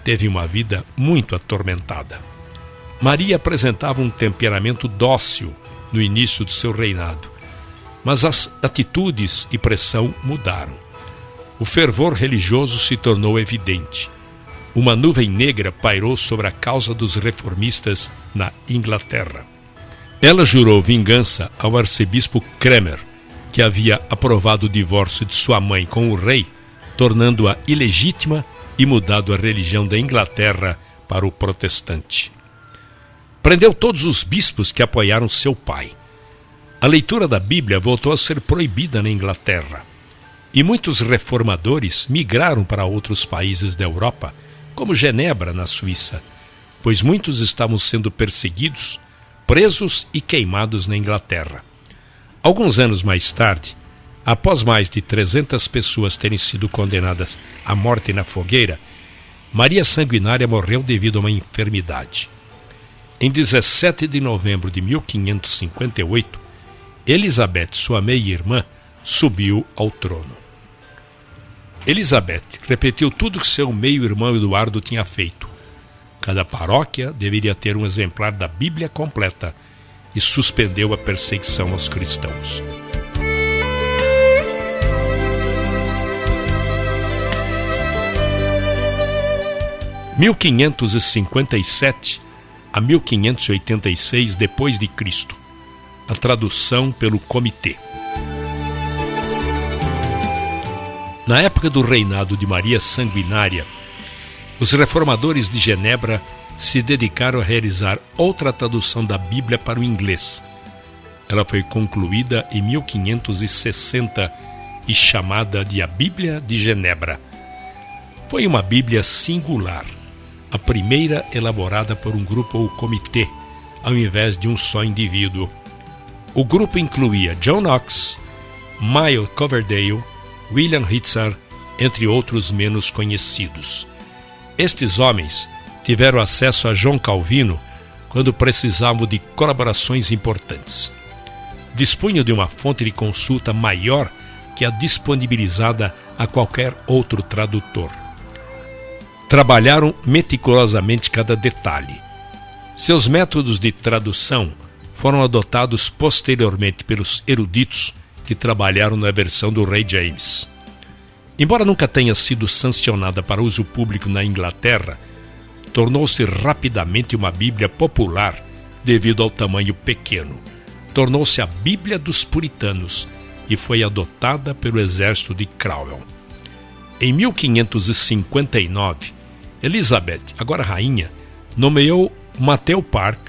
Teve uma vida muito atormentada. Maria apresentava um temperamento dócil no início de seu reinado, mas as atitudes e pressão mudaram. O fervor religioso se tornou evidente. Uma nuvem negra pairou sobre a causa dos reformistas na Inglaterra. Ela jurou vingança ao arcebispo Cranmer, que havia aprovado o divórcio de sua mãe com o rei, tornando-a ilegítima e mudado a religião da Inglaterra para o protestante. Prendeu todos os bispos que apoiaram seu pai. A leitura da Bíblia voltou a ser proibida na Inglaterra. E muitos reformadores migraram para outros países da Europa, como Genebra, na Suíça, pois muitos estavam sendo perseguidos, presos e queimados na Inglaterra. Alguns anos mais tarde, após mais de 300 pessoas terem sido condenadas à morte na fogueira, Maria Sanguinária morreu devido a uma enfermidade. Em 17 de novembro de 1558, Elizabeth, sua meia-irmã, subiu ao trono. Elizabeth repetiu tudo que seu meio-irmão Eduardo tinha feito. Cada paróquia deveria ter um exemplar da Bíblia completa e suspendeu a perseguição aos cristãos. Em 1557 a 1586 depois de Cristo. A tradução pelo Comitê. Na época do reinado de Maria Sanguinária, os reformadores de Genebra se dedicaram a realizar outra tradução da Bíblia para o inglês. Ela foi concluída em 1560 e chamada de a Bíblia de Genebra. Foi uma Bíblia singular, a primeira elaborada por um grupo ou comitê, ao invés de um só indivíduo. O grupo incluía John Knox, Miles Coverdale, William Hitzer, entre outros menos conhecidos. Estes homens tiveram acesso a João Calvino quando precisavam de colaborações importantes. Dispunham de uma fonte de consulta maior que a disponibilizada a qualquer outro tradutor. Trabalharam meticulosamente cada detalhe. Seus métodos de tradução foram adotados posteriormente pelos eruditos que trabalharam na versão do rei James. Embora nunca tenha sido sancionada para uso público na Inglaterra, tornou-se rapidamente uma Bíblia popular devido ao tamanho pequeno. Tornou-se a Bíblia dos Puritanos e foi adotada pelo exército de Cromwell. Em 1559, Elizabeth, agora rainha, nomeou Matthew Park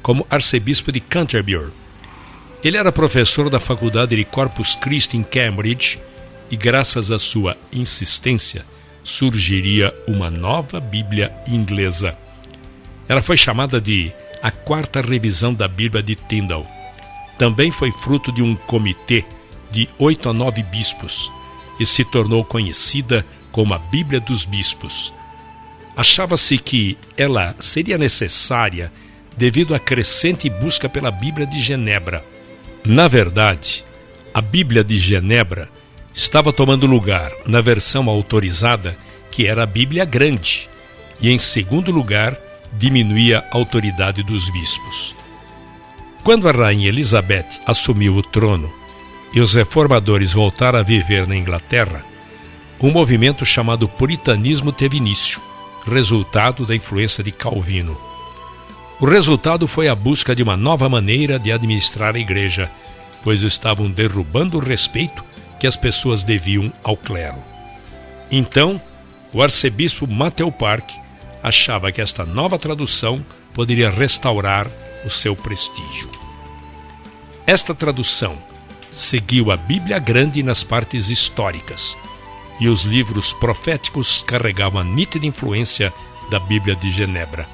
como arcebispo de Canterbury. Ele era professor da Faculdade de Corpus Christi em Cambridge e, graças à sua insistência, surgiria uma nova Bíblia inglesa. Ela foi chamada de a quarta revisão da Bíblia de Tyndale. Também foi fruto de um comitê de 8 a 9 bispos e se tornou conhecida como a Bíblia dos Bispos. Achava-se que ela seria necessária devido à crescente busca pela Bíblia de Genebra. Na verdade, a Bíblia de Genebra estava tomando lugar na versão autorizada, que era a Bíblia Grande, e em segundo lugar, diminuía a autoridade dos bispos. Quando a rainha Elizabeth assumiu o trono e os reformadores voltaram a viver na Inglaterra, um movimento chamado Puritanismo teve início, resultado da influência de Calvino. O resultado foi a busca de uma nova maneira de administrar a igreja, pois estavam derrubando o respeito que as pessoas deviam ao clero. Então, o arcebispo Matthew Park achava que esta nova tradução poderia restaurar o seu prestígio. Esta tradução seguiu a Bíblia Grande nas partes históricas, e os livros proféticos carregavam a nítida influência da Bíblia de Genebra.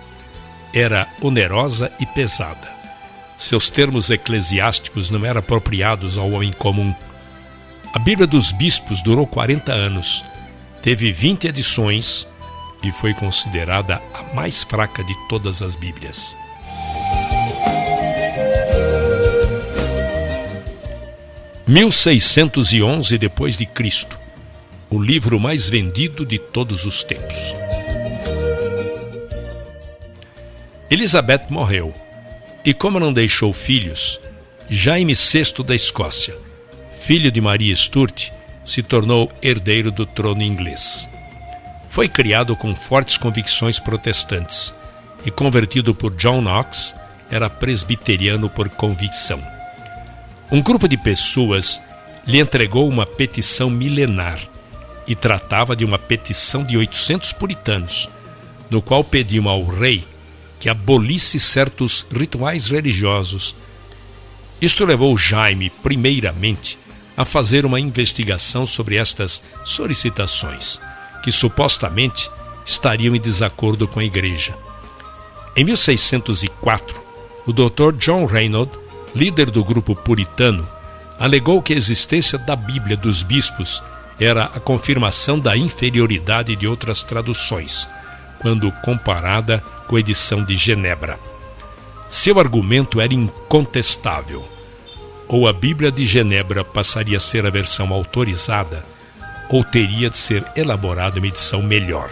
Era onerosa e pesada. Seus termos eclesiásticos não eram apropriados ao homem comum. A Bíblia dos Bispos durou 40 anos, teve 20 edições e foi considerada a mais fraca de todas as Bíblias. – 1611 depois de Cristo, o livro mais vendido de todos os tempos. Elizabeth morreu, e como não deixou filhos, Jaime VI da Escócia, filho de Maria Stuart, se tornou herdeiro do trono inglês. Foi criado com fortes convicções protestantes e convertido por John Knox, era presbiteriano por convicção. Um grupo de pessoas lhe entregou uma petição milenar e tratava de uma petição de 800 puritanos, no qual pediam ao rei que abolisse certos rituais religiosos. Isto levou Jaime, primeiramente, a fazer uma investigação sobre estas solicitações, que supostamente estariam em desacordo com a Igreja. Em 1604, o Dr. John Reynolds, líder do grupo puritano, alegou que a existência da Bíblia dos bispos era a confirmação da inferioridade de outras traduções, quando comparada com a edição de Genebra. Seu argumento era incontestável. Ou a Bíblia de Genebra passaria a ser a versão autorizada, ou teria de ser elaborada uma edição melhor.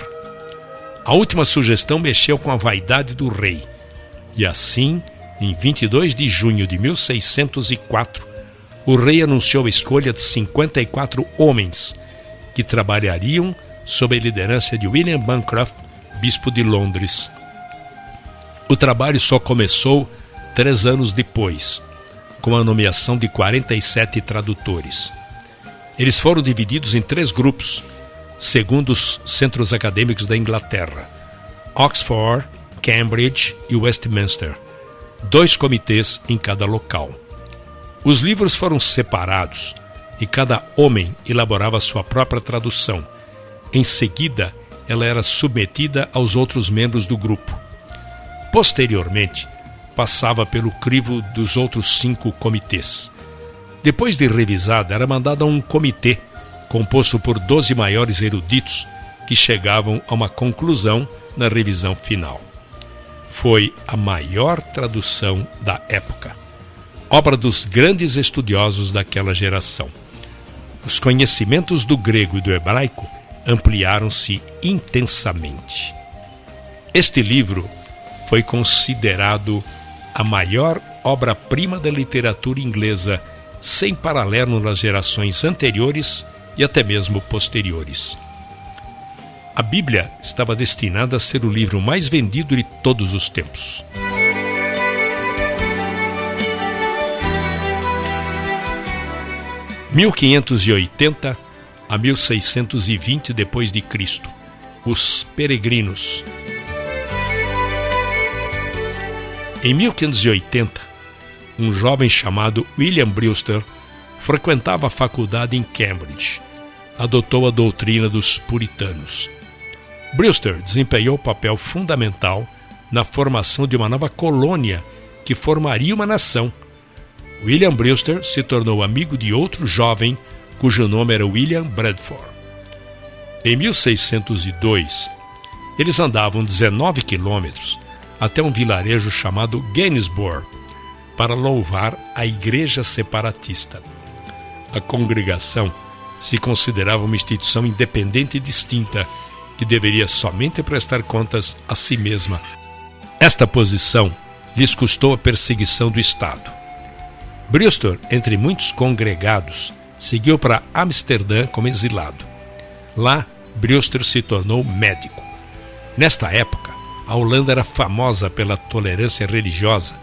A última sugestão mexeu com a vaidade do rei, e assim, em 22 de junho de 1604, o rei anunciou a escolha de 54 homens que trabalhariam sob a liderança de William Bancroft, bispo de Londres. O trabalho só começou 3 anos depois, com a nomeação de 47 tradutores. Eles foram divididos em 3 grupos, segundo os centros acadêmicos da Inglaterra: Oxford, Cambridge e Westminster, 2 comitês em cada local. Os livros foram separados e cada homem elaborava sua própria tradução. Em seguida, ela era submetida aos outros membros do grupo. Posteriormente, passava pelo crivo dos outros 5 comitês. Depois de revisada, era mandada a um comitê, composto por 12 maiores eruditos, que chegavam a uma conclusão na revisão final. Foi a maior tradução da época, obra dos grandes estudiosos daquela geração. Os conhecimentos do grego e do hebraico ampliaram-se intensamente. Este livro foi considerado a maior obra-prima da literatura inglesa, sem paralelo nas gerações anteriores e até mesmo posteriores. A Bíblia estava destinada a ser o livro mais vendido de todos os tempos. – 1580 a 1620 depois de Cristo. Os peregrinos. Em 1580, um jovem chamado William Brewster frequentava a faculdade em Cambridge. Adotou a doutrina dos puritanos. Brewster desempenhou papel fundamental na formação de uma nova colônia que formaria uma nação. William Brewster se tornou amigo de outro jovem cujo nome era William Bradford. Em 1602, eles andavam 19 quilômetros até um vilarejo chamado Gainsborough para louvar a Igreja Separatista. A congregação se considerava uma instituição independente e distinta que deveria somente prestar contas a si mesma. Esta posição lhes custou a perseguição do Estado. Brewster, entre muitos congregados, seguiu para Amsterdã como exilado. Lá, Brewster se tornou médico. Nesta época, a Holanda era famosa pela tolerância religiosa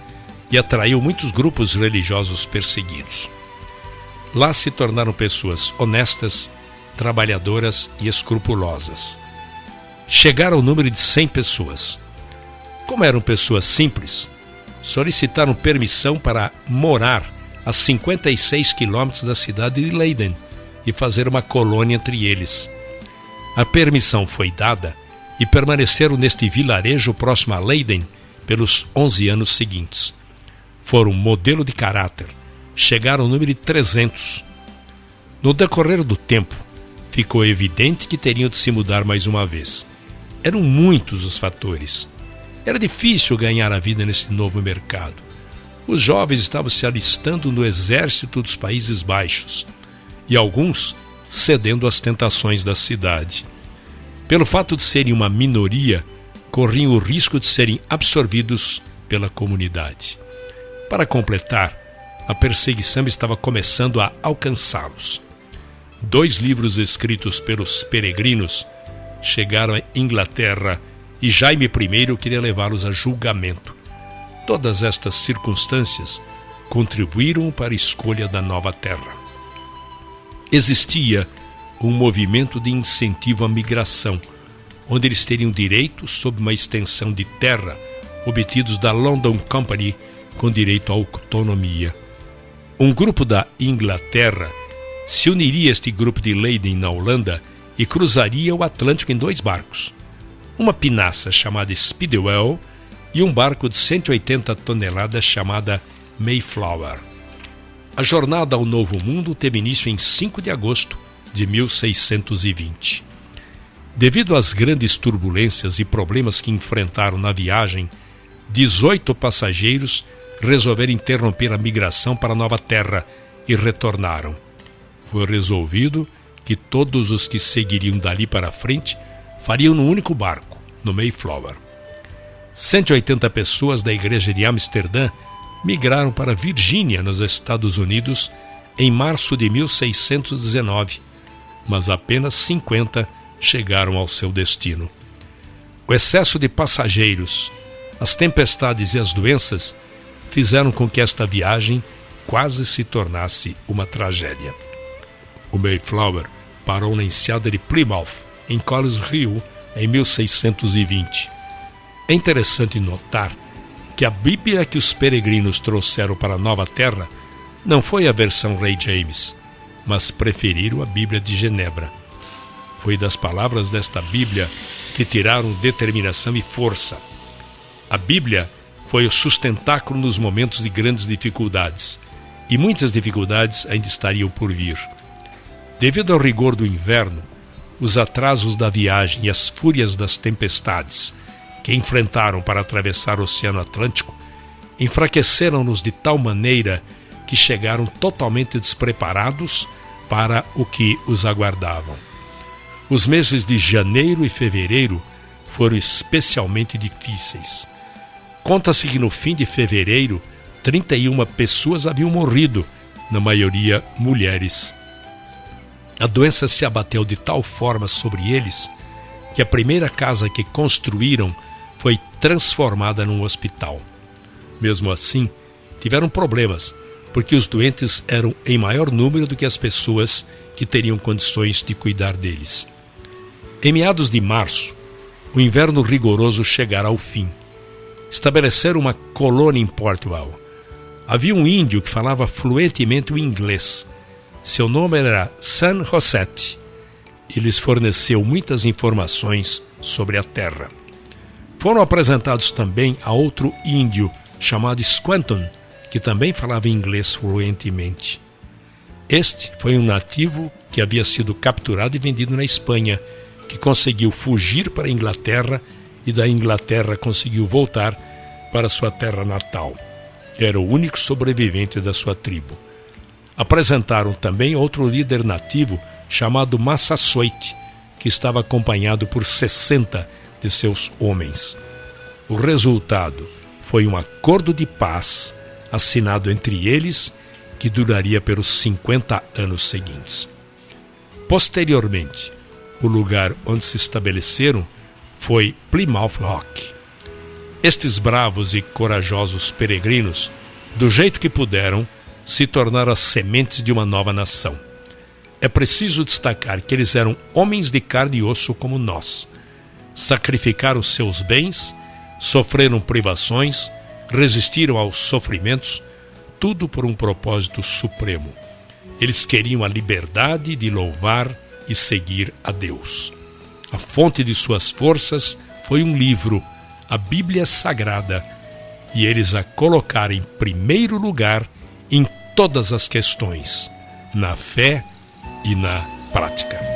e atraiu muitos grupos religiosos perseguidos. Lá se tornaram pessoas honestas, trabalhadoras e escrupulosas. Chegaram ao número de 100 pessoas. Como eram pessoas simples, solicitaram permissão para morar a 56 quilômetros da cidade de Leiden e fazer uma colônia entre eles. A permissão foi dada e permaneceram neste vilarejo próximo a Leiden pelos 11 anos seguintes. Foram modelo de caráter, chegaram ao número de 300. No decorrer do tempo, ficou evidente que teriam de se mudar mais uma vez. Eram muitos os fatores. Era difícil ganhar a vida nesse novo mercado. Os jovens estavam se alistando no exército dos Países Baixos e alguns cedendo às tentações da cidade. Pelo fato de serem uma minoria, corriam o risco de serem absorvidos pela comunidade. Para completar, a perseguição estava começando a alcançá-los. 2 livros escritos pelos peregrinos chegaram à Inglaterra e Jaime I queria levá-los a julgamento. Todas estas circunstâncias contribuíram para a escolha da nova terra. Existia um movimento de incentivo à migração, onde eles teriam direito sobre uma extensão de terra obtidos da London Company com direito à autonomia. Um grupo da Inglaterra se uniria a este grupo de Leiden na Holanda e cruzaria o Atlântico em 2 barcos. Uma pinaça chamada Speedwell e um barco de 180 toneladas chamada Mayflower. A jornada ao Novo Mundo teve início em 5 de agosto de 1620. Devido às grandes turbulências e problemas que enfrentaram na viagem, 18 passageiros resolveram interromper a migração para a nova terra e retornaram. Foi resolvido que todos os que seguiriam dali para frente fariam num único barco, no Mayflower. 180 pessoas da igreja de Amsterdã migraram para Virgínia, nos Estados Unidos, em março de 1619, mas apenas 50 chegaram ao seu destino. O excesso de passageiros, as tempestades e as doenças fizeram com que esta viagem quase se tornasse uma tragédia. O Mayflower parou na enseada de Plymouth, em College Hill, em 1620. É interessante notar que a Bíblia que os peregrinos trouxeram para a Nova Terra não foi a versão Rei James, mas preferiram a Bíblia de Genebra. Foi das palavras desta Bíblia que tiraram determinação e força. A Bíblia foi o sustentáculo nos momentos de grandes dificuldades, e muitas dificuldades ainda estariam por vir. Devido ao rigor do inverno, os atrasos da viagem e as fúrias das tempestades que enfrentaram para atravessar o Oceano Atlântico enfraqueceram-nos de tal maneira que chegaram totalmente despreparados para o que os aguardavam. Os meses de janeiro e fevereiro foram especialmente difíceis. Conta-se que no fim de fevereiro, 31 pessoas haviam morrido, na maioria mulheres. A doença se abateu de tal forma sobre eles que a primeira casa que construíram foi transformada num hospital. Mesmo assim, tiveram problemas, porque os doentes eram em maior número do que as pessoas que teriam condições de cuidar deles. Em meados de março, o inverno rigoroso chegará ao fim. Estabeleceram uma colônia em Portugal. Havia um índio que falava fluentemente o inglês. Seu nome era San Josete. Ele lhes forneceu muitas informações sobre a terra. Foram apresentados também a outro índio chamado Squanton, que também falava inglês fluentemente. Este foi um nativo que havia sido capturado e vendido na Espanha, que conseguiu fugir para a Inglaterra e da Inglaterra conseguiu voltar para sua terra natal. Era o único sobrevivente da sua tribo. Apresentaram também outro líder nativo chamado Massasoit, que estava acompanhado por 60 de seus homens. O resultado foi um acordo de paz assinado entre eles que duraria pelos 50 anos seguintes. Posteriormente, o lugar onde se estabeleceram foi Plymouth Rock. Estes bravos e corajosos peregrinos, do jeito que puderam, se tornaram as sementes de uma nova nação. É preciso destacar que eles eram homens de carne e osso como nós. Sacrificaram seus bens, sofreram privações, resistiram aos sofrimentos, tudo por um propósito supremo. Eles queriam a liberdade de louvar e seguir a Deus. A fonte de suas forças foi um livro, a Bíblia Sagrada, e eles a colocaram em primeiro lugar em todas as questões, na fé e na prática.